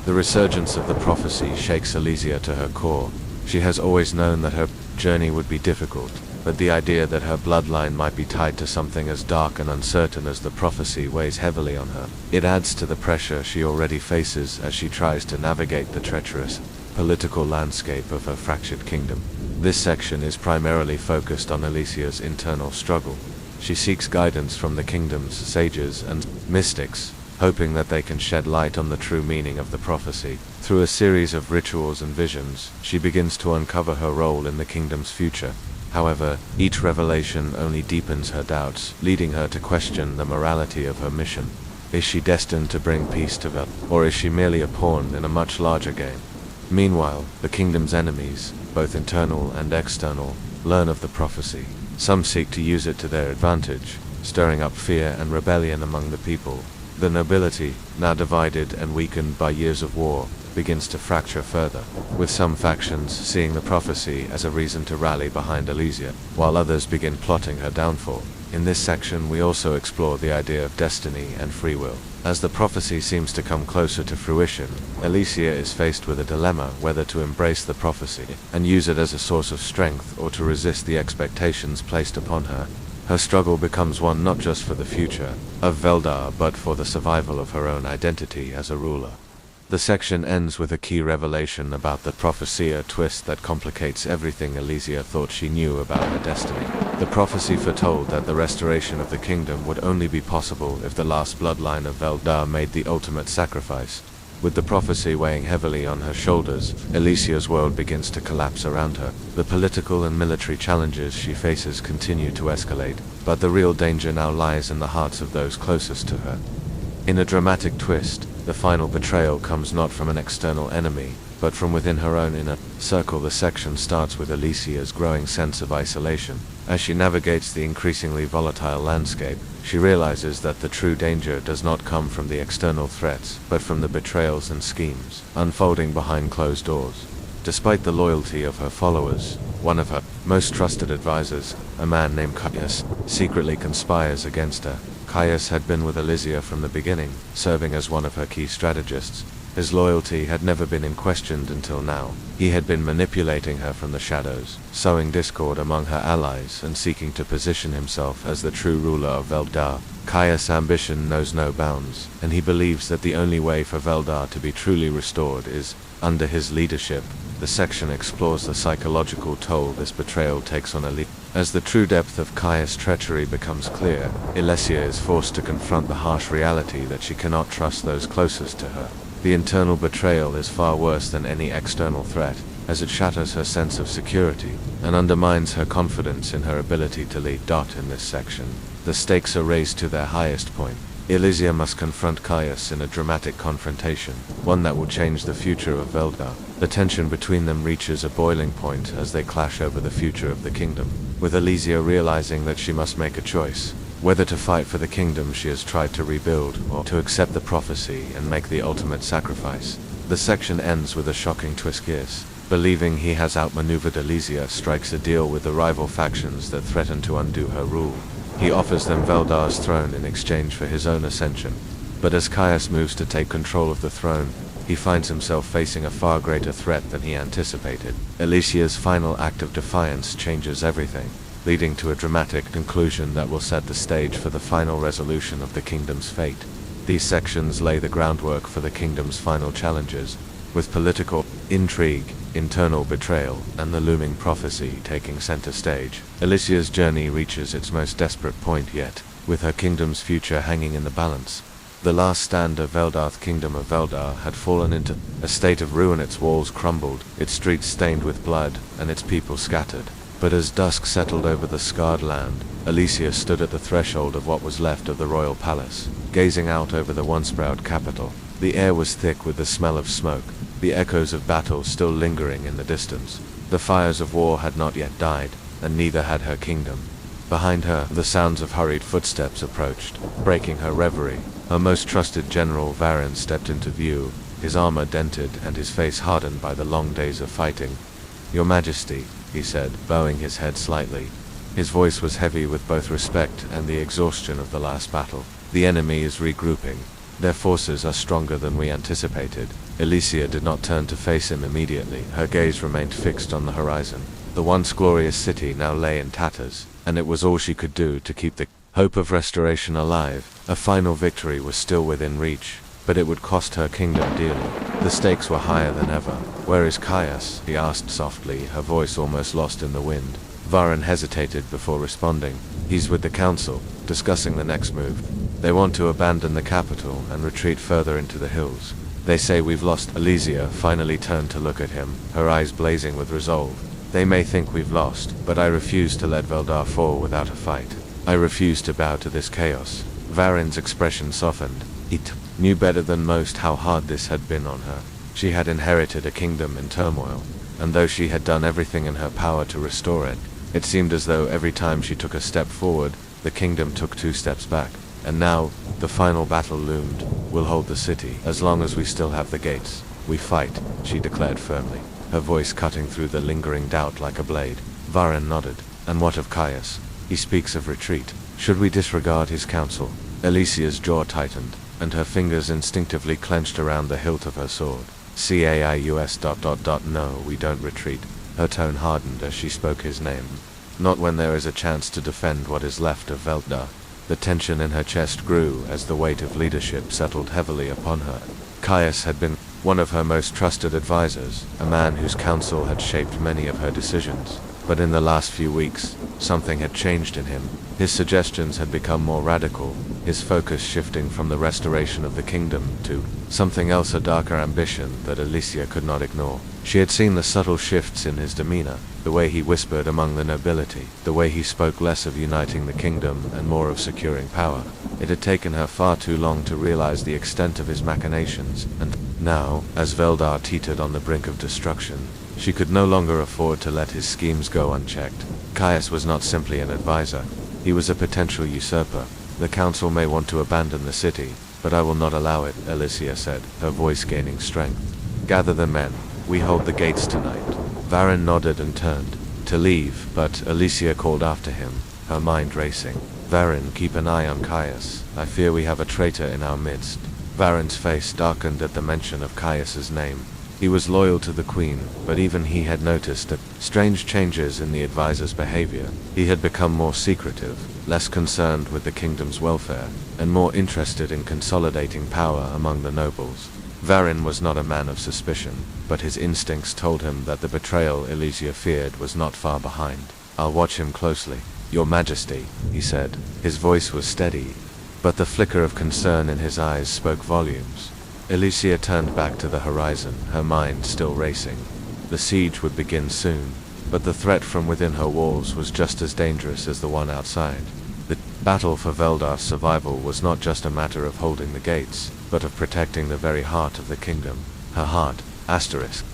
The resurgence of the prophecy shakes Elysia to her core. She has always known that her journey would be difficult, but the idea that her bloodline might be tied to something as dark and uncertain as the prophecy weighs heavily on her. It adds to the pressure she already faces as she tries to navigate the treacherous political landscape of her fractured kingdom. This section is primarily focused on Elysia's internal struggle. She seeks guidance from the kingdom's sages and mystics, hoping that they can shed light on the true meaning of the prophecy. Through a series of rituals and visions, she begins to uncover her role in the kingdom's future. However, each revelation only deepens her doubts, leading her to question the morality of her mission. Is she destined to bring peace to Veldar, or is she merely a pawn in a much larger game? Meanwhile, the kingdom's enemies, both internal and external, learn of the prophecy. Some seek to use it to their advantage, stirring up fear and rebellion among the people. The nobility, now divided and weakened by years of war, begins to fracture further, with some factions seeing the prophecy as a reason to rally behind Alesia, while others begin plotting her downfall. In this section we also explore the idea of destiny and free will. As the prophecy seems to come closer to fruition, Alesia is faced with a dilemma whether to embrace the prophecy and use it as a source of strength or to resist the expectations placed upon her. Her struggle becomes one not just for the future of Veldar but for the survival of her own identity as a ruler. The section ends with a key revelation about the prophecy, a twist that complicates everything Alesia thought she knew about her destiny. The prophecy foretold that the restoration of the kingdom would only be possible if the last bloodline of Veldar made the ultimate sacrifice. With the prophecy weighing heavily on her shoulders, Alesia's world begins to collapse around her. The political and military challenges she faces continue to escalate, but the real danger now lies in the hearts of those closest to her. In a dramatic twist, the final betrayal comes not from an external enemy, but from within her own inner circle. The section starts with Alesia's growing sense of isolation. As she navigates the increasingly volatile landscape, she realizes that the true danger does not come from the external threats, but from the betrayals and schemes unfolding behind closed doors. Despite the loyalty of her followers, one of her most trusted advisors, a man named Caius, secretly conspires against her. Caius had been with Alesia from the beginning, serving as one of her key strategists. His loyalty had never been in question until now. He had been manipulating her from the shadows, sowing discord among her allies and seeking to position himself as the true ruler of Veldar. Caius' ambition knows no bounds, and he believes that the only way for Veldar to be truly restored is under his leadership. The section explores the psychological toll this betrayal takes on Alesia. As the true depth of Caius' treachery becomes clear, Alesia is forced to confront the harsh reality that she cannot trust those closest to her. The internal betrayal is far worse than any external threat, as it shatters her sense of security and undermines her confidence in her ability to lead. In this section, the stakes are raised to their highest point. Alesia must confront Caius in a dramatic confrontation, one that will change the future of Veldar. The tension between them reaches a boiling point as they clash over the future of the kingdom, with Alesia realizing that she must make a choice, whether to fight for the kingdom she has tried to rebuild, or to accept the prophecy and make the ultimate sacrifice. The section ends with a shocking twist. Caius, believing he has outmaneuvered Alesia, strikes a deal with the rival factions that threaten to undo her rule. He offers them Veldar's throne in exchange for his own ascension. But as Caius moves to take control of the throne, he finds himself facing a far greater threat than he anticipated. Alesia's final act of defiance changes everything, leading to a dramatic conclusion that will set the stage for the final resolution of the kingdom's fate. These sections lay the groundwork for the kingdom's final challenges, with political intrigue, internal betrayal, and the looming prophecy taking center stage. Alesia's journey reaches its most desperate point yet, with her kingdom's future hanging in the balance. The last stand of Veldar's kingdom of Veldar had fallen into a state of ruin. Its walls crumbled, its streets stained with blood, and its people scattered. But as dusk settled over the scarred land, Alesia stood at the threshold of what was left of the royal palace, gazing out over the once proud capital. The air was thick with the smell of smoke, the echoes of battle still lingering in the distance. The fires of war had not yet died, and neither had her kingdom. Behind her, the sounds of hurried footsteps approached, breaking her reverie. Her most trusted general Varin stepped into view, his armor dented and his face hardened by the long days of fighting. "Your Majesty," he said, bowing his head slightly. His voice was heavy with both respect and the exhaustion of the last battle. "The enemy is regrouping. Their forces are stronger than we anticipated." Alesia did not turn to face him immediately. Her gaze remained fixed on the horizon. The once glorious city now lay in tatters, and it was all she could do to keep the hope of restoration alive. A final victory was still within reach, but it would cost her kingdom dearly. The stakes were higher than ever. "Where is Caius?" he asked softly, her voice almost lost in the wind. Varen hesitated before responding. He's with the council, discussing the next move. They want to abandon the capital and retreat further into the hills. They say we've lost. Elysia finally turned to look at him, her eyes blazing with resolve. They may think we've lost, but I refuse to let Veldar fall without a fight. I refuse to bow to this chaos. Varen's expression softened. He knew better than most how hard this had been on her. She had inherited a kingdom in turmoil, and though she had done everything in her power to restore it, it seemed as though every time she took a step forward, the kingdom took 2 steps back. And now, the final battle loomed. We'll hold the city, as long as we still have the gates. We fight, she declared firmly, her voice cutting through the lingering doubt like a blade. Varen nodded. And what of Caius? He speaks of retreat. Should we disregard his counsel? Elysia's jaw tightened, and her fingers instinctively clenched around the hilt of her sword. Caius ... No, we don't retreat. Her tone hardened as she spoke his name. Not when there is a chance to defend what is left of Veldar. The tension in her chest grew as the weight of leadership settled heavily upon her. Caius had been one of her most trusted advisors, a man whose counsel had shaped many of her decisions. But in the last few weeks, something had changed in him. His suggestions had become more radical, his focus shifting from the restoration of the kingdom to something else, a darker ambition that Elysia could not ignore. She had seen the subtle shifts in his demeanor, the way he whispered among the nobility, the way he spoke less of uniting the kingdom and more of securing power. It had taken her far too long to realize the extent of his machinations, and now, as Veldar teetered on the brink of destruction, she could no longer afford to let his schemes go unchecked. Caius was not simply an advisor. He was a potential usurper. The council may want to abandon the city, but I will not allow it, Elysia said, her voice gaining strength. Gather the men. We hold the gates tonight. Varen nodded and turned to leave, but Elysia called after him, her mind racing. Varen, keep an eye on Caius. I fear we have a traitor in our midst. Varen's face darkened at the mention of Caius's name. He was loyal to the queen, but even he had noticed strange changes in the advisor's behavior. He had become more secretive, less concerned with the kingdom's welfare, and more interested in consolidating power among the nobles. Varen was not a man of suspicion, but his instincts told him that the betrayal Elysia feared was not far behind. I'll watch him closely. Your Majesty, he said. His voice was steady, but the flicker of concern in his eyes spoke volumes. Elysia turned back to the horizon, her mind still racing. The siege would begin soon, but the threat from within her walls was just as dangerous as the one outside. The battle for Veldar's survival was not just a matter of holding the gates, but of protecting the very heart of the kingdom. Her heart, asterisk.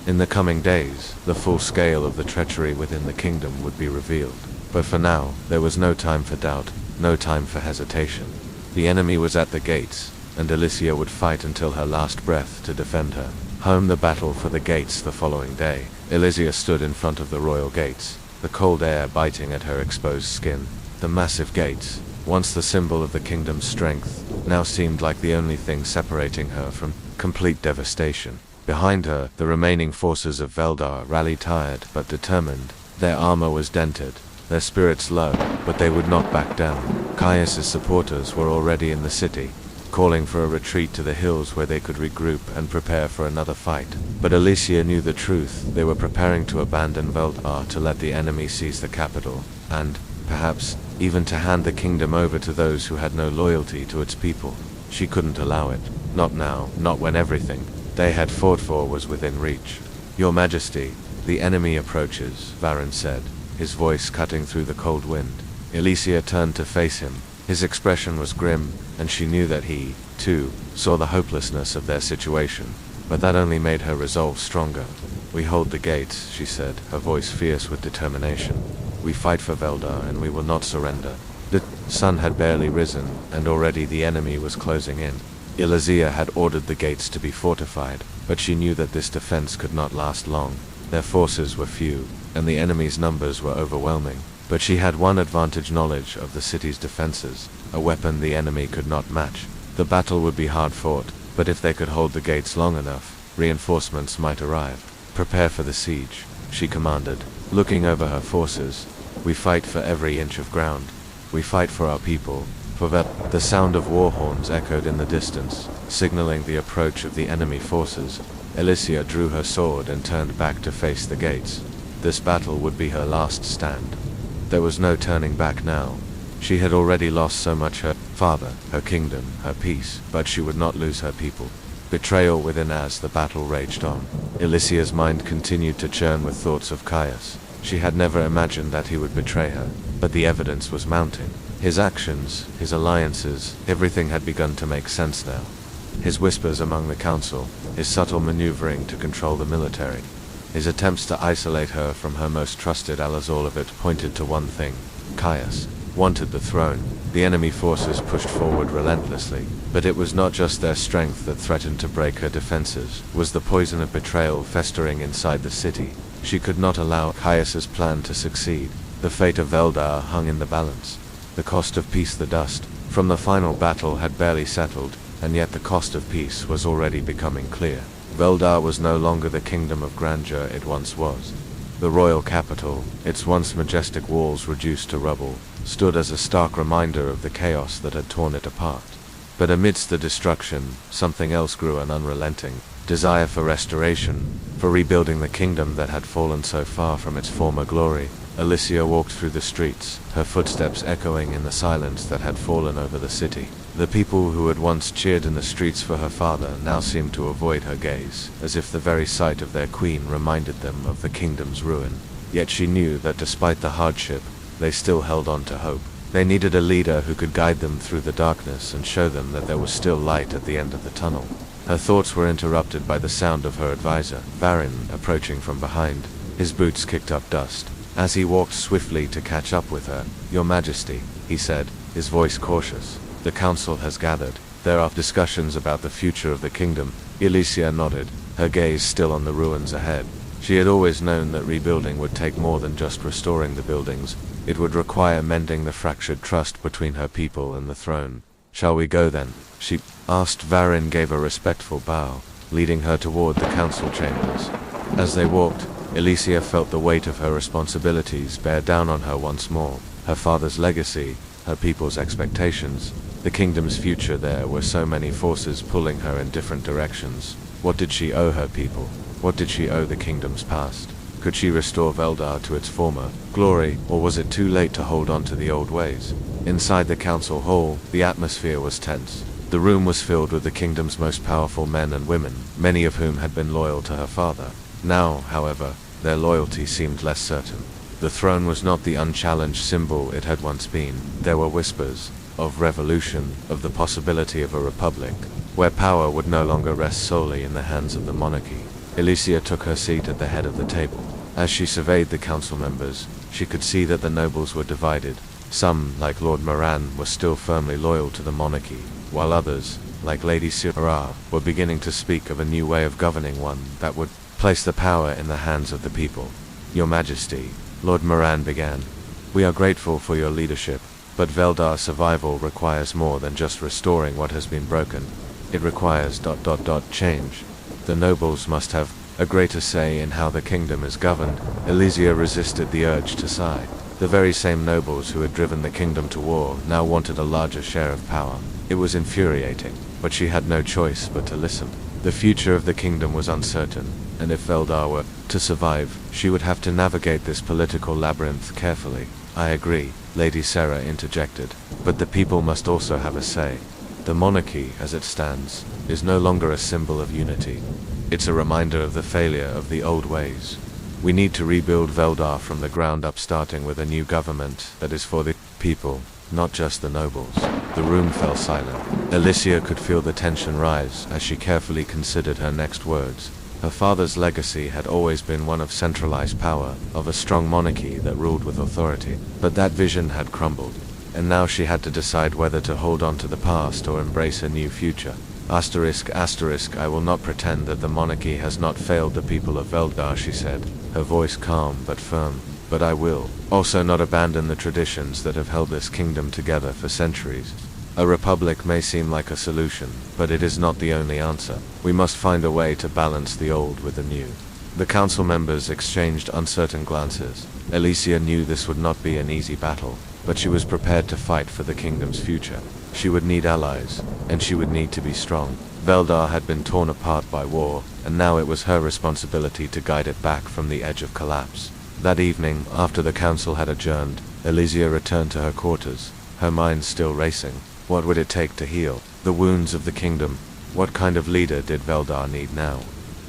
In the coming days, the full scale of the treachery within the kingdom would be revealed. But for now, there was no time for doubt, no time for hesitation. The enemy was at the gates, and Elysia would fight until her last breath to defend her. Home the battle for the gates the following day. Elysia stood in front of the royal gates, the cold air biting at her exposed skin. The massive gates, once the symbol of the kingdom's strength, now seemed like the only thing separating her from complete devastation. Behind her, the remaining forces of Veldar rallied, tired but determined. Their armor was dented, their spirits low, but they would not back down. Caius's supporters were already in the city, calling for a retreat to the hills where they could regroup and prepare for another fight. But Elysia knew the truth. They were preparing to abandon Veldar to let the enemy seize the capital, and, perhaps, even to hand the kingdom over to those who had no loyalty to its people. She couldn't allow it. Not now, not when everything they had fought for was within reach. Your Majesty, the enemy approaches, Varen said, his voice cutting through the cold wind. Elysia turned to face him. His expression was grim, and she knew that he, too, saw the hopelessness of their situation. But that only made her resolve stronger. We hold the gates, she said, her voice fierce with determination. We fight for Veldar, and we will not surrender. The sun had barely risen, and already the enemy was closing in. Elysia had ordered the gates to be fortified, but she knew that this defense could not last long. Their forces were few, and the enemy's numbers were overwhelming. But she had one advantage: knowledge of the city's defenses, a weapon the enemy could not match. The battle would be hard fought, but if they could hold the gates long enough, reinforcements might arrive. Prepare for the siege, she commanded, looking over her forces. We fight for every inch of ground. We fight for our people, for that. The sound of war horns echoed in the distance, signaling the approach of the enemy forces. Elysia drew her sword and turned back to face the gates. This battle would be her last stand. There was no turning back now. She had already lost so much: her father, her kingdom, her peace, but she would not lose her people. Betrayal within. As the battle raged on, Alicia's mind continued to churn with thoughts of Caius. She had never imagined that he would betray her, but the evidence was mounting. His actions, his alliances, everything had begun to make sense now. His whispers among the council, his subtle maneuvering to control the military, his attempts to isolate her from her most trusted allies, all of it pointed to one thing: Caius wanted the throne. The enemy forces pushed forward relentlessly, but it was not just their strength that threatened to break her defenses. It was the poison of betrayal festering inside the city. She could not allow Caius's plan to succeed. The fate of Veldar hung in the balance. The cost of peace, the dust from the final battle had barely settled, and yet the cost of peace was already becoming clear. Veldar was no longer the kingdom of grandeur it once was. The royal capital, its once majestic walls reduced to rubble, stood as a stark reminder of the chaos that had torn it apart. But amidst the destruction, something else grew: an unrelenting desire for restoration, for rebuilding the kingdom that had fallen so far from its former glory. Alicia walked through the streets, her footsteps echoing in the silence that had fallen over the city. The people who had once cheered in the streets for her father now seemed to avoid her gaze, as if the very sight of their queen reminded them of the kingdom's ruin. Yet she knew that despite the hardship, they still held on to hope. They needed a leader who could guide them through the darkness and show them that there was still light at the end of the tunnel. Her thoughts were interrupted by the sound of her advisor, Varin, approaching from behind. His boots kicked up dust. As he walked swiftly to catch up with her, "Your Majesty," he said, his voice cautious. "The council has gathered. There are discussions about the future of the kingdom." Alicia nodded, her gaze still on the ruins ahead. She had always known that rebuilding would take more than just restoring the buildings. It would require mending the fractured trust between her people and the throne. "Shall we go then?" she asked. Varin gave a respectful bow, leading her toward the council chambers. As they walked, Alicia felt the weight of her responsibilities bear down on her once more. Her father's legacy, her people's expectations, the kingdom's future. There were so many forces pulling her in different directions. What did she owe her people? What did she owe the kingdom's past? Could she restore Veldar to its former glory, or was it too late to hold on to the old ways? Inside the council hall, the atmosphere was tense. The room was filled with the kingdom's most powerful men and women, many of whom had been loyal to her father. Now, however, their loyalty seemed less certain. The throne was not the unchallenged symbol it had once been. There were whispers of revolution, of the possibility of a republic, where power would no longer rest solely in the hands of the monarchy. Alicia took her seat at the head of the table. As she surveyed the council members, she could see that the nobles were divided. Some, like Lord Moran, were still firmly loyal to the monarchy, while others, like Lady Syrah, were beginning to speak of a new way of governing, one that would place the power in the hands of the people. "Your Majesty," Lord Moran began, "we are grateful for your leadership, but Veldar's survival requires more than just restoring what has been broken. It requires ... change. The nobles must have a greater say in how the kingdom is governed." Alicia resisted the urge to sigh. The very same nobles who had driven the kingdom to war now wanted a larger share of power. It was infuriating, but she had no choice but to listen. The future of the kingdom was uncertain, and if Veldar were to survive, she would have to navigate this political labyrinth carefully. "I agree," Lady Sarah interjected, "but the people must also have a say. The monarchy, as it stands, is no longer a symbol of unity. It's a reminder of the failure of the old ways. We need to rebuild Veldar from the ground up, starting with a new government that is for the people, not just the nobles." The room fell silent. Alicia could feel the tension rise as she carefully considered her next words. Her father's legacy had always been one of centralized power, of a strong monarchy that ruled with authority. But that vision had crumbled, and now she had to decide whether to hold on to the past or embrace a new future. "I will not pretend that the monarchy has not failed the people of Veldar," she said, her voice calm but firm. "But I will also not abandon the traditions that have held this kingdom together for centuries. A republic may seem like a solution, but it is not the only answer. We must find a way to balance the old with the new." The council members exchanged uncertain glances. Alicia knew this would not be an easy battle, but she was prepared to fight for the kingdom's future. She would need allies, and she would need to be strong. Veldar had been torn apart by war, and now it was her responsibility to guide it back from the edge of collapse. That evening, after the council had adjourned, Elysia returned to her quarters, her mind still racing. What would it take to heal the wounds of the kingdom? What kind of leader did Veldar need now?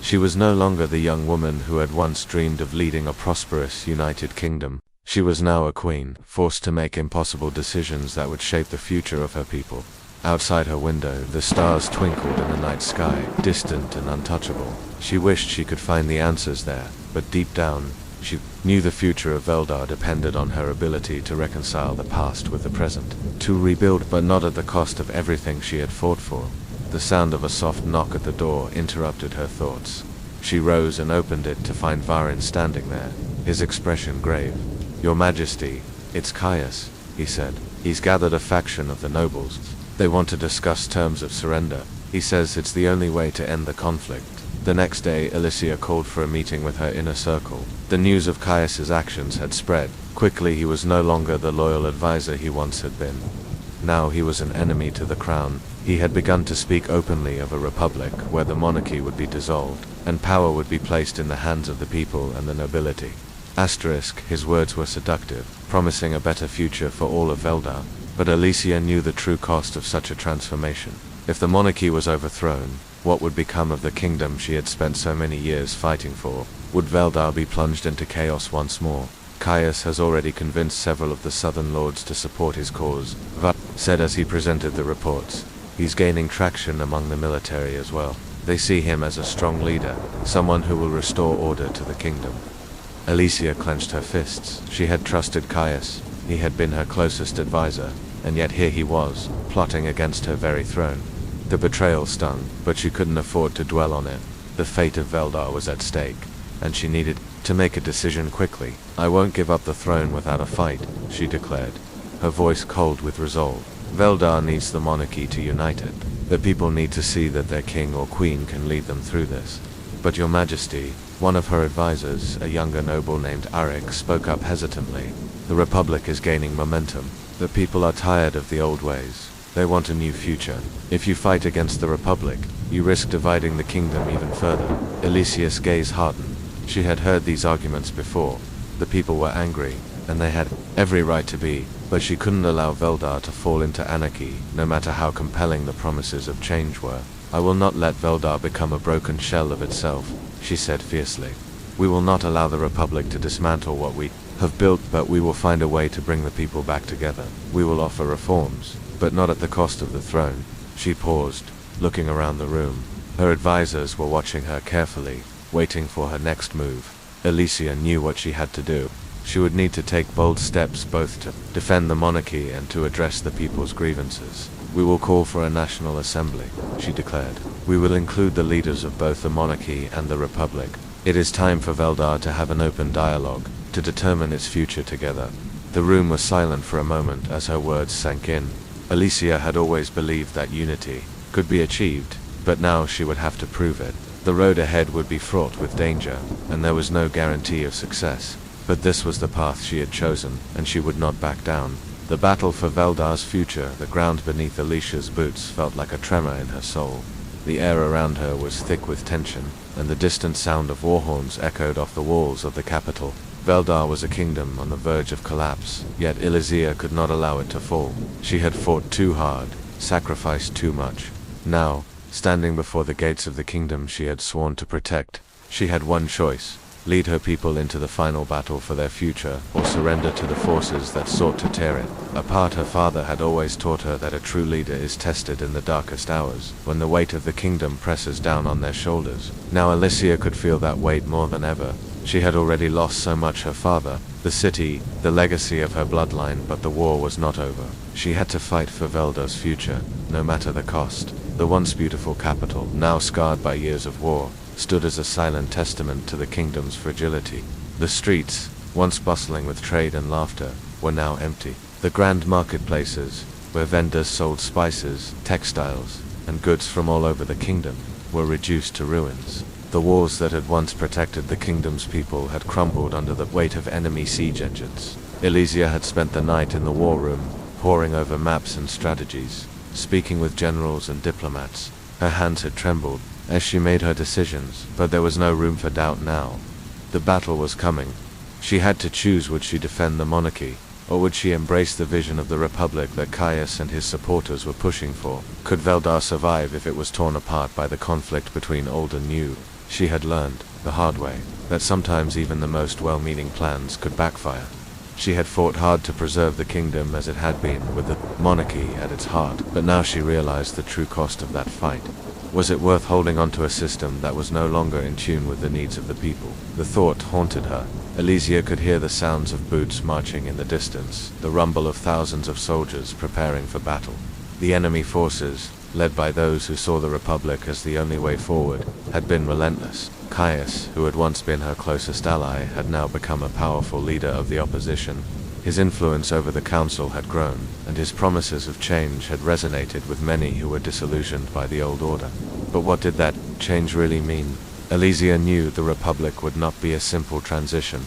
She was no longer the young woman who had once dreamed of leading a prosperous, united kingdom. She was now a queen, forced to make impossible decisions that would shape the future of her people. Outside her window, the stars twinkled in the night sky, distant and untouchable. She wished she could find the answers there, but deep down, she knew the future of Veldar depended on her ability to reconcile the past with the present, to rebuild, but not at the cost of everything she had fought for. The sound of a soft knock at the door interrupted her thoughts. She rose and opened it to find Varin standing there, his expression grave. "Your Majesty, it's Caius," he said. "He's gathered a faction of the nobles. They want to discuss terms of surrender. He says it's the only way to end the conflict." The next day, Elysia called for a meeting with her inner circle. The news of Caius's actions had spread. Quickly, he was no longer the loyal advisor he once had been. Now he was an enemy to the crown. He had begun to speak openly of a republic where the monarchy would be dissolved, and power would be placed in the hands of the people and the nobility. His words were seductive, promising a better future for all of Veldar, but Elysia knew the true cost of such a transformation. If the monarchy was overthrown, what would become of the kingdom she had spent so many years fighting for? Would Veldar be plunged into chaos once more? "Caius has already convinced several of the southern lords to support his cause," Varin said as he presented the reports. "He's gaining traction among the military as well. They see him as a strong leader, someone who will restore order to the kingdom." Elysia clenched her fists. She had trusted Caius. He had been her closest advisor, and yet here he was, plotting against her very throne. The betrayal stung, but she couldn't afford to dwell on it. The fate of Veldar was at stake, and she needed to make a decision quickly. "I won't give up the throne without a fight," she declared, her voice cold with resolve. "Veldar needs the monarchy to unite it. The people need to see that their king or queen can lead them through this." "But Your Majesty," one of her advisors, a younger noble named Arik, spoke up hesitantly. "The Republic is gaining momentum. The people are tired of the old ways. They want a new future. If you fight against the Republic, you risk dividing the kingdom even further." Elysia's gaze hardened. She had heard these arguments before. The people were angry, and they had every right to be, but she couldn't allow Veldar to fall into anarchy, no matter how compelling the promises of change were. "I will not let Veldar become a broken shell of itself," she said fiercely. "We will not allow the Republic to dismantle what we have built, but we will find a way to bring the people back together. We will offer reforms, but not at the cost of the throne." She paused, looking around the room. Her advisors were watching her carefully, waiting for her next move. Elysia knew what she had to do. She would need to take bold steps both to defend the monarchy and to address the people's grievances. "We will call for a national assembly," she declared. "We will include the leaders of both the monarchy and the republic. It is time for Veldar to have an open dialogue, to determine its future together." The room was silent for a moment as her words sank in. Elysia had always believed that unity could be achieved, but now she would have to prove it. The road ahead would be fraught with danger, and there was no guarantee of success. But this was the path she had chosen, and she would not back down. The battle for Veldar's future, the ground beneath Elysia's boots felt like a tremor in her soul. The air around her was thick with tension, and the distant sound of war horns echoed off the walls of the capital. Veldar was a kingdom on the verge of collapse, yet Elysia could not allow it to fall. She had fought too hard, sacrificed too much. Now, standing before the gates of the kingdom she had sworn to protect, she had one choice: lead her people into the final battle for their future, or surrender to the forces that sought to tear it apart. Her father had always taught her that a true leader is tested in the darkest hours, when the weight of the kingdom presses down on their shoulders. Now Elysia could feel that weight more than ever. She had already lost so much: her father, the city, the legacy of her bloodline, but the war was not over. She had to fight for Veldar's future, no matter the cost. The once beautiful capital, now scarred by years of war, stood as a silent testament to the kingdom's fragility. The streets, once bustling with trade and laughter, were now empty. The grand marketplaces, where vendors sold spices, textiles, and goods from all over the kingdom, were reduced to ruins. The walls that had once protected the kingdom's people had crumbled under the weight of enemy siege engines. Elysia had spent the night in the war room, poring over maps and strategies, speaking with generals and diplomats. Her hands had trembled as she made her decisions, but there was no room for doubt now. The battle was coming. She had to choose: would she defend the monarchy, or would she embrace the vision of the republic that Caius and his supporters were pushing for? Could Veldar survive if it was torn apart by the conflict between old and new? She had learned, the hard way, that sometimes even the most well-meaning plans could backfire. She had fought hard to preserve the kingdom as it had been, with the monarchy at its heart, but now she realized the true cost of that fight. Was it worth holding onto a system that was no longer in tune with the needs of the people? The thought haunted her. Elysia could hear the sounds of boots marching in the distance, the rumble of thousands of soldiers preparing for battle. The enemy forces, led by those who saw the Republic as the only way forward, had been relentless. Caius, who had once been her closest ally, had now become a powerful leader of the opposition. His influence over the council had grown, and his promises of change had resonated with many who were disillusioned by the old order. But what did that change really mean? Elysia knew the Republic would not be a simple transition.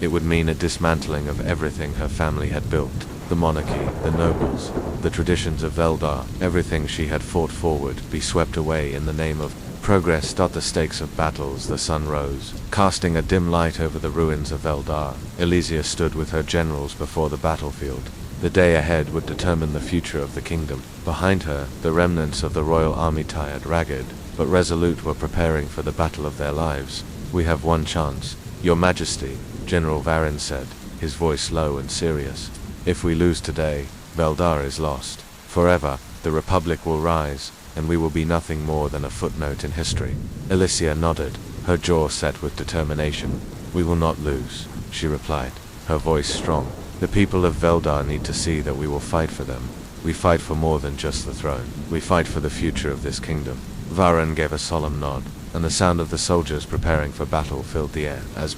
It would mean a dismantling of everything her family had built: the monarchy, the nobles, the traditions of Veldar. Everything she had fought for would be swept away in the name of progress. The stakes of battles. The sun rose, casting a dim light over the ruins of Veldar. Elysia stood with her generals before the battlefield. The day ahead would determine the future of the kingdom. Behind her, the remnants of the royal army, tired, ragged, but resolute, were preparing for the battle of their lives. "We have one chance, Your Majesty," General Varin said, his voice low and serious. "If we lose today, Veldar is lost. Forever, the Republic will rise, and we will be nothing more than a footnote in history." Elysia nodded, her jaw set with determination. "We will not lose," she replied, her voice strong. "The people of Veldar need to see that we will fight for them. We fight for more than just the throne. We fight for the future of this kingdom." Varin gave a solemn nod, and the sound of the soldiers preparing for battle filled the air. As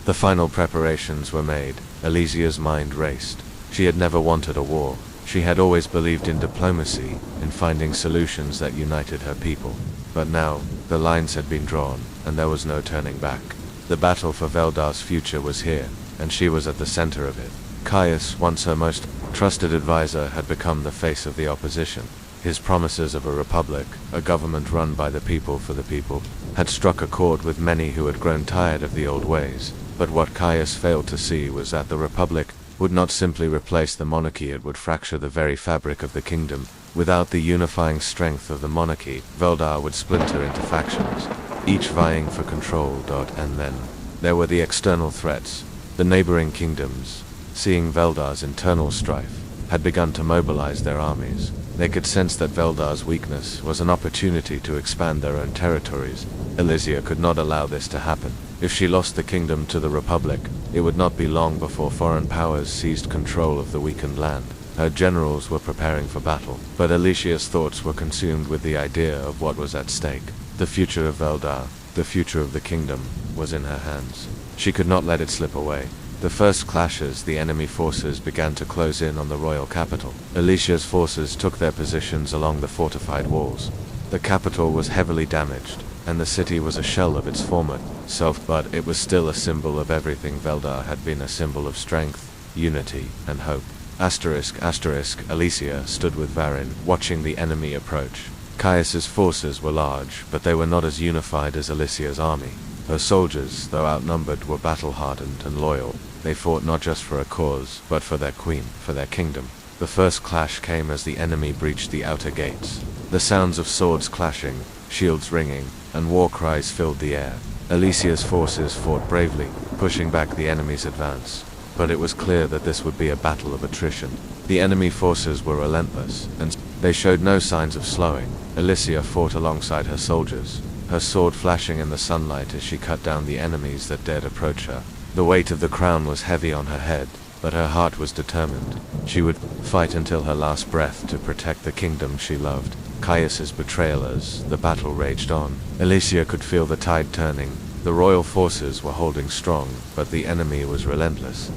the final preparations were made, Elysia's mind raced. She had never wanted a war. She had always believed in diplomacy, in finding solutions that united her people. But now, the lines had been drawn, and there was no turning back. The battle for Veldar's future was here, and she was at the center of it. Caius, once her most trusted advisor, had become the face of the opposition. His promises of a republic, a government run by the people for the people, had struck a chord with many who had grown tired of the old ways. But what Caius failed to see was that the republic would not simply replace the monarchy, it would fracture the very fabric of the kingdom. Without the unifying strength of the monarchy, Veldar would splinter into factions, each vying for control. And then there were the external threats. The neighboring kingdoms, seeing Veldar's internal strife, had begun to mobilize their armies. They could sense that Veldar's weakness was an opportunity to expand their own territories. Elysia could not allow this to happen. If she lost the kingdom to the Republic, it would not be long before foreign powers seized control of the weakened land. Her generals were preparing for battle, but Elysia's thoughts were consumed with the idea of what was at stake. The future of Veldar, the future of the kingdom, was in her hands. She could not let it slip away. The first clashes, the enemy forces began to close in on the royal capital. Elysia's forces took their positions along the fortified walls. The capital was heavily damaged, and the city was a shell of its former self, but it was still a symbol of everything Veldar had been, a symbol of strength, unity, and hope. Elysia stood with Varin, watching the enemy approach. Caius's forces were large, but they were not as unified as Elysia's army. Her soldiers, though outnumbered, were battle-hardened and loyal. They fought not just for a cause, but for their queen, for their kingdom. The first clash came as the enemy breached the outer gates. The sounds of swords clashing, shields ringing, and war cries filled the air. Elysia's forces fought bravely, pushing back the enemy's advance. But it was clear that this would be a battle of attrition. The enemy forces were relentless, and they showed no signs of slowing. Elysia fought alongside her soldiers, her sword flashing in the sunlight as she cut down the enemies that dared approach her. The weight of the crown was heavy on her head, but her heart was determined. She would fight until her last breath to protect the kingdom she loved. Caius's betrayal. As the battle raged on, Elysia could feel the tide turning. The royal forces were holding strong, but the enemy was relentless.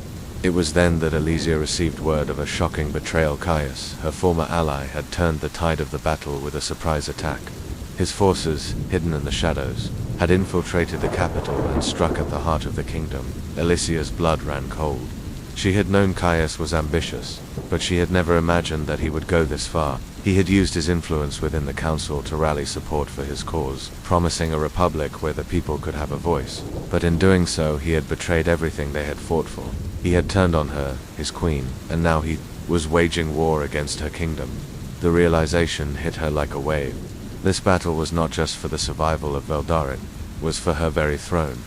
It was then that Elysia received word of a shocking betrayal. Caius, her former ally, had turned the tide of the battle with a surprise attack. His forces, hidden in the shadows, had infiltrated the capital and struck at the heart of the kingdom. Elysia's blood ran cold. She had known Caius was ambitious, but she had never imagined that he would go this far. He had used his influence within the council to rally support for his cause, promising a republic where the people could have a voice. But in doing so, he had betrayed everything they had fought for. He had turned on her, his queen, and now he was waging war against her kingdom. The realization hit her like a wave. This battle was not just for the survival of Veldar, it was for her very throne.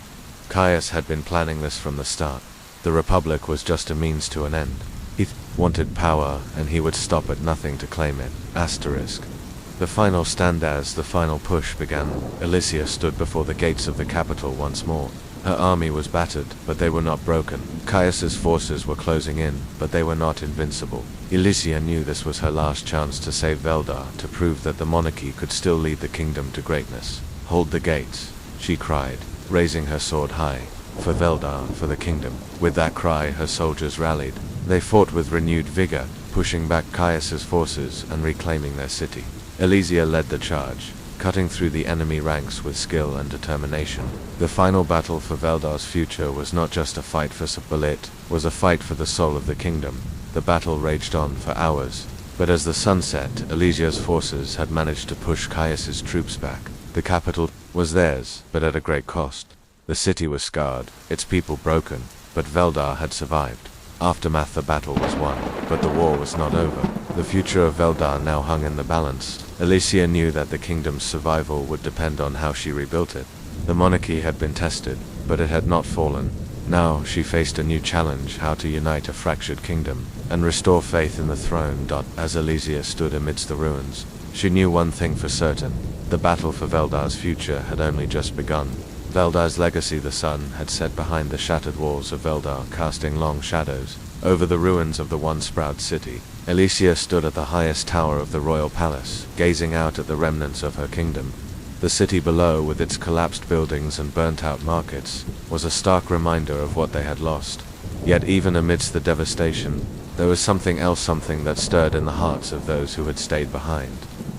Caius had been planning this from the start. The Republic was just a means to an end. He wanted power, and he would stop at nothing to claim it. The final stand. As the final push began, Elysia stood before the gates of the capital once more. Her army was battered, but they were not broken. Caius's forces were closing in, but they were not invincible. Elysia knew this was her last chance to save Veldar, to prove that the monarchy could still lead the kingdom to greatness. "Hold the gates," she cried, raising her sword high. "For Veldar, for the kingdom." With that cry, her soldiers rallied. They fought with renewed vigor, pushing back Caius's forces and reclaiming their city. Elysia led the charge, cutting through the enemy ranks with skill and determination. The final battle for Veldar's future was not just a fight for survival, it was a fight for the soul of the kingdom. The battle raged on for hours, but as the sun set, Elysia's forces had managed to push Caius's troops back. The capital was theirs, but at a great cost. The city was scarred, its people broken, but Veldar had survived. Aftermath: the battle was won, but the war was not over. The future of Veldar now hung in the balance. Elysia knew that the kingdom's survival would depend on how she rebuilt it. The monarchy had been tested, but it had not fallen. Now she faced a new challenge: how to unite a fractured kingdom and restore faith in the throne. As Elysia stood amidst the ruins, she knew one thing for certain: the battle for Veldar's future had only just begun. Veldar's legacy: the sun had set behind the shattered walls of Veldar, casting long shadows over the ruins of the once proud city. Elysia stood at the highest tower of the royal palace, gazing out at the remnants of her kingdom. The city below, with its collapsed buildings and burnt-out markets, was a stark reminder of what they had lost. Yet even amidst the devastation, there was something else, something that stirred in the hearts of those who had stayed behind.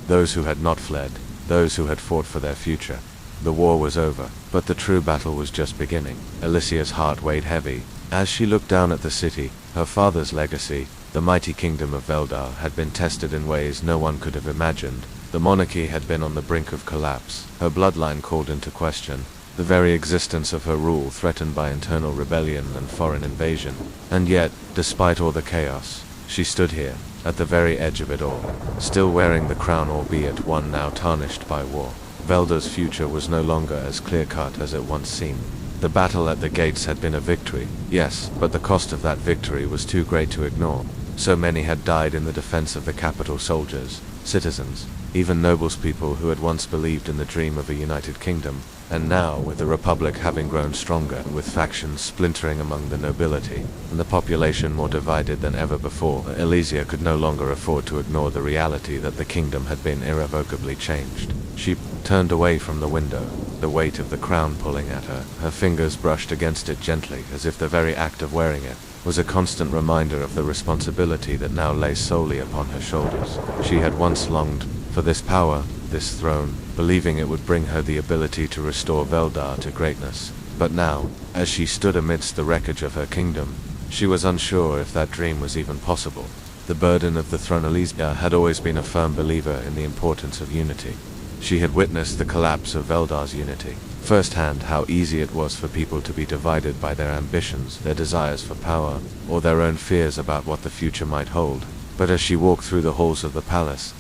Those who had not fled, those who had fought for their future. The war was over, but the true battle was just beginning. Elysia's heart weighed heavy as she looked down at the city. Her father's legacy, the mighty kingdom of Veldar, had been tested in ways no one could have imagined. The monarchy had been on the brink of collapse, her bloodline called into question, the very existence of her rule threatened by internal rebellion and foreign invasion. And yet, despite all the chaos, she stood here, at the very edge of it all, still wearing the crown, albeit one now tarnished by war. Veldar's future was no longer as clear-cut as it once seemed. The battle at the gates had been a victory, yes, but the cost of that victory was too great to ignore. So many had died in the defense of the capital: soldiers, citizens, even nobles, people who had once believed in the dream of a united kingdom. And now, with the Republic having grown stronger, with factions splintering among the nobility, and the population more divided than ever before, Elysia could no longer afford to ignore the reality that the kingdom had been irrevocably changed. She turned away from the window, the weight of the crown pulling at her. Her fingers brushed against it gently, as if the very act of wearing it was a constant reminder of the responsibility that now lay solely upon her shoulders. She had once longed for this power, this throne, believing it would bring her the ability to restore Veldar to greatness. But now, as she stood amidst the wreckage of her kingdom, she was unsure if that dream was even possible. The burden of the throne. Elysia had always been a firm believer in the importance of unity. She had witnessed the collapse of Veldar's unity firsthand, how easy it was for people to be divided by their ambitions, their desires for power, or their own fears about what the future might hold. But as she walked through the halls of the palace,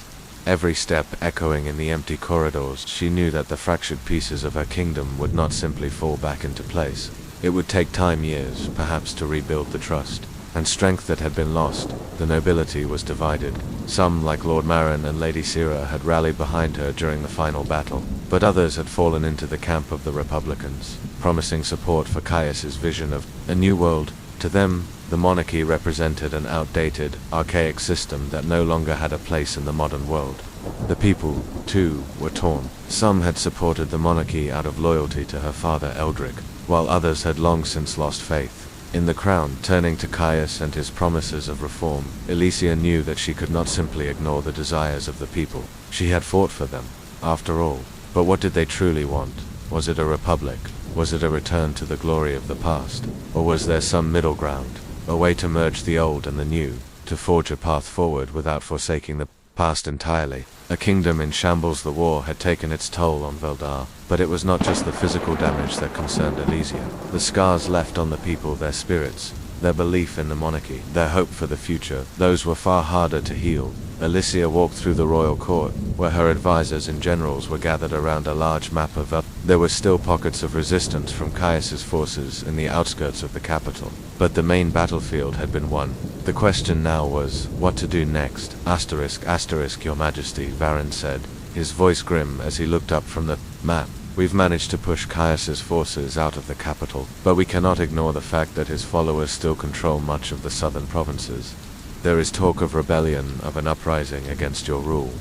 every step echoing in the empty corridors, she knew that the fractured pieces of her kingdom would not simply fall back into place. It would take time, years, perhaps, to rebuild the trust and strength that had been lost. The nobility was divided. Some, like Lord Marin and Lady Sira, had rallied behind her during the final battle, but others had fallen into the camp of the Republicans, promising support for Caius's vision of a new world. To them, the monarchy represented an outdated, archaic system that no longer had a place in the modern world. The people, too, were torn. Some had supported the monarchy out of loyalty to her father Eldric, while others had long since lost faith in the crown. Turning to Caius and his promises of reform, Elysia knew that she could not simply ignore the desires of the people. She had fought for them, after all. But what did they truly want? Was it a republic? Was it a return to the glory of the past? Or was there some middle ground? a way to merge the old and the new, to forge a path forward without forsaking the past entirely. A kingdom in shambles. The war had taken its toll on Veldar, but it was not just the physical damage that concerned Elysia. The scars left on the people, their spirits, their belief in the monarchy, their hope for the future, those were far harder to heal. Elysia walked through the royal court, where her advisors and generals were gathered around a large map of Veldar. There were still pockets of resistance from Caius's forces in the outskirts of the capital, but the main battlefield had been won. The question now was, what to do next? ***, Your Majesty, Varin said, his voice grim as he looked up from the map. We've managed to push Caius's forces out of the capital, but we cannot ignore the fact that his followers still control much of the southern provinces. There is talk of rebellion, of an uprising against your rule.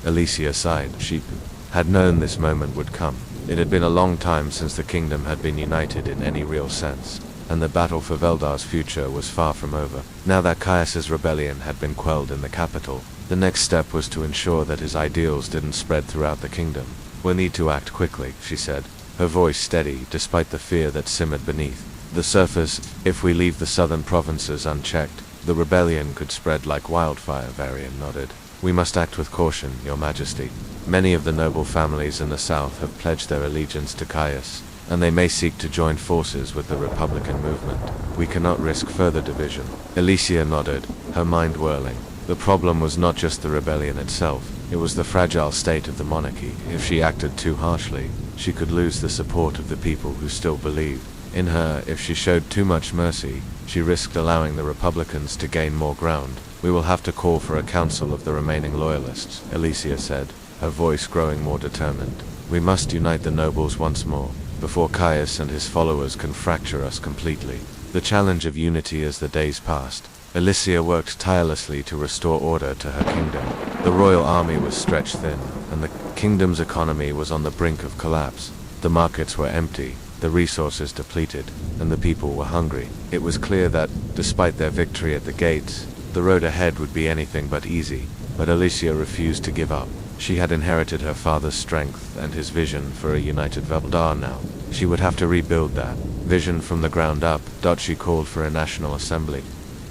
Elysia sighed. She had known this moment would come. It had been a long time since the kingdom had been united in any real sense, and the battle for Veldar's future was far from over. Now that Caius's rebellion had been quelled in the capital, the next step was to ensure that his ideals didn't spread throughout the kingdom. We'll need to act quickly, she said, her voice steady despite the fear that simmered beneath the surface. If we leave the southern provinces unchecked, the rebellion could spread like wildfire. Varian nodded. We must act with caution, Your Majesty. Many of the noble families in the south have pledged their allegiance to Caius, and they may seek to join forces with the Republican movement. We cannot risk further division. Elysia nodded, her mind whirling. The problem was not just the rebellion itself, it was the fragile state of the monarchy. If she acted too harshly, she could lose the support of the people who still believed in her. If she showed too much mercy, she risked allowing the Republicans to gain more ground. We will have to call for a council of the remaining loyalists, Elysia said, her voice growing more determined. We must unite the nobles once more, before Caius and his followers can fracture us completely. The challenge of unity as the days passed. Elysia worked tirelessly to restore order to her kingdom. The royal army was stretched thin, and the kingdom's economy was on the brink of collapse. The markets were empty, the resources depleted, and the people were hungry. It was clear that, despite their victory at the gates, the road ahead would be anything but easy. But Elysia refused to give up. She had inherited her father's strength and his vision for a united Veldar now. She would have to rebuild that vision from the ground up. She called for a national assembly,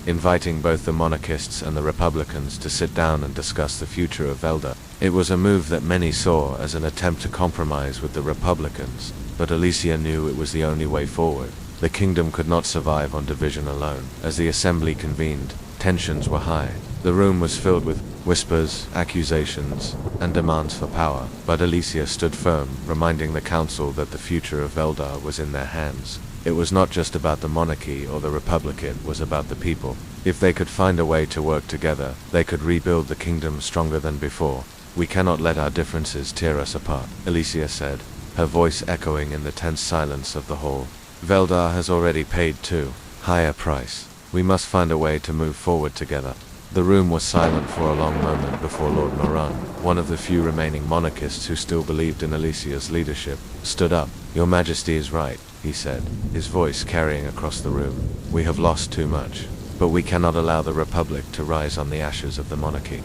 inviting both the monarchists and the republicans to sit down and discuss the future of Veldar. It was a move that many saw as an attempt to compromise with the republicans, but Elysia knew it was the only way forward. The kingdom could not survive on division alone. As the assembly convened, tensions were high. The room was filled with whispers, accusations, and demands for power, but Elysia stood firm, reminding the council that the future of Veldar was in their hands. It was not just about the monarchy or the republic, it was about the people. If they could find a way to work together, they could rebuild the kingdom stronger than before. We cannot let our differences tear us apart, Elysia said, her voice echoing in the tense silence of the hall. Veldar has already paid too high a price. We must find a way to move forward together. The room was silent for a long moment before Lord Moran, one of the few remaining monarchists who still believed in Elysia's leadership, stood up. Your Majesty is right, he said, his voice carrying across the room. We have lost too much, but we cannot allow the Republic to rise on the ashes of the monarchy.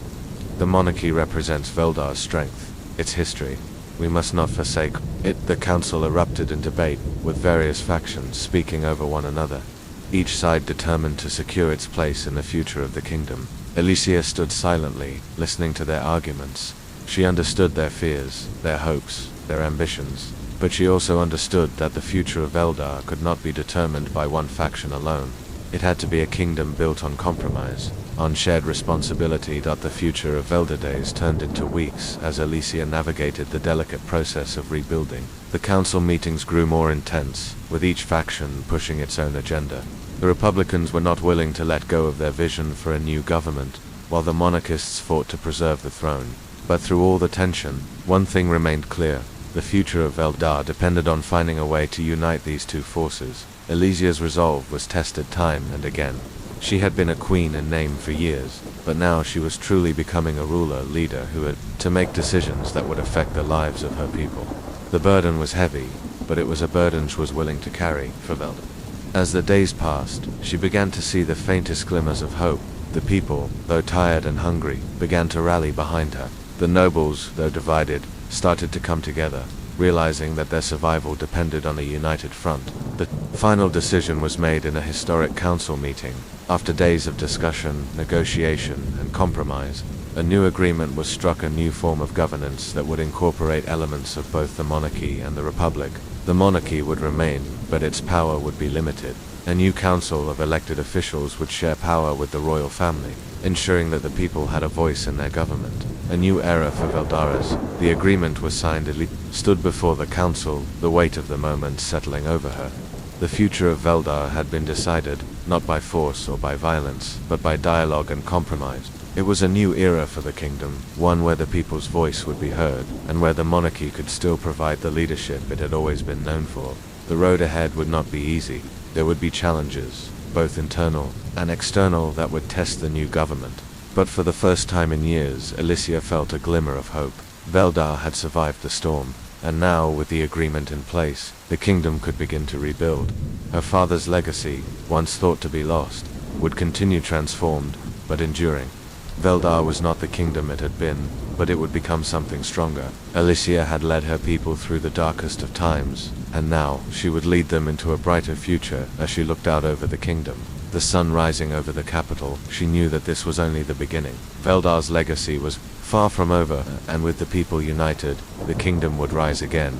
The monarchy represents Veldar's strength, its history. We must not forsake it. The council erupted in debate, with various factions speaking over one another, each side determined to secure its place in the future of the kingdom. Elysia stood silently, listening to their arguments. She understood their fears, their hopes, their ambitions, but she also understood that the future of Veldar could not be determined by one faction alone. It had to be a kingdom built on compromise, on shared responsibility. The future of Veldar days turned into weeks as Elysia navigated the delicate process of rebuilding. The council meetings grew more intense, with each faction pushing its own agenda. The Republicans were not willing to let go of their vision for a new government, while the monarchists fought to preserve the throne. But through all the tension, one thing remained clear. The future of Veldar depended on finding a way to unite these two forces. Elysia's resolve was tested time and again. She had been a queen in name for years, but now she was truly becoming a ruler, leader who had to make decisions that would affect the lives of her people. The burden was heavy, but it was a burden she was willing to carry for Veldar. As the days passed, she began to see the faintest glimmers of hope. The people, though tired and hungry, began to rally behind her. The nobles, though divided, started to come together, realizing that their survival depended on a united front. The final decision was made in a historic council meeting, After days of discussion, negotiation, and compromise, a new agreement was struck, a new form of governance that would incorporate elements of both the monarchy and the republic. The monarchy would remain, but its power would be limited. A new council of elected officials would share power with the royal family, ensuring that the people had a voice in their government. A new era for Veldaris. The agreement was signed. Stood before the council, the weight of the moment settling over her. The future of Veldar had been decided, not by force or by violence, but by dialogue and compromise. It was a new era for the kingdom, one where the people's voice would be heard, and where the monarchy could still provide the leadership it had always been known for. The road ahead would not be easy. There would be challenges, both internal and external, that would test the new government. But for the first time in years, Alicia felt a glimmer of hope. Veldar had survived the storm, and now, with the agreement in place, the kingdom could begin to rebuild. Her father's legacy, once thought to be lost, would continue, transformed, but enduring. Veldar was not the kingdom it had been, but it would become something stronger. Alicia had led her people through the darkest of times, and now she would lead them into a brighter future. As she looked out over the kingdom, the sun rising over the capital, she knew that this was only the beginning. Veldar's legacy was far from over, and with the people united, the kingdom would rise again.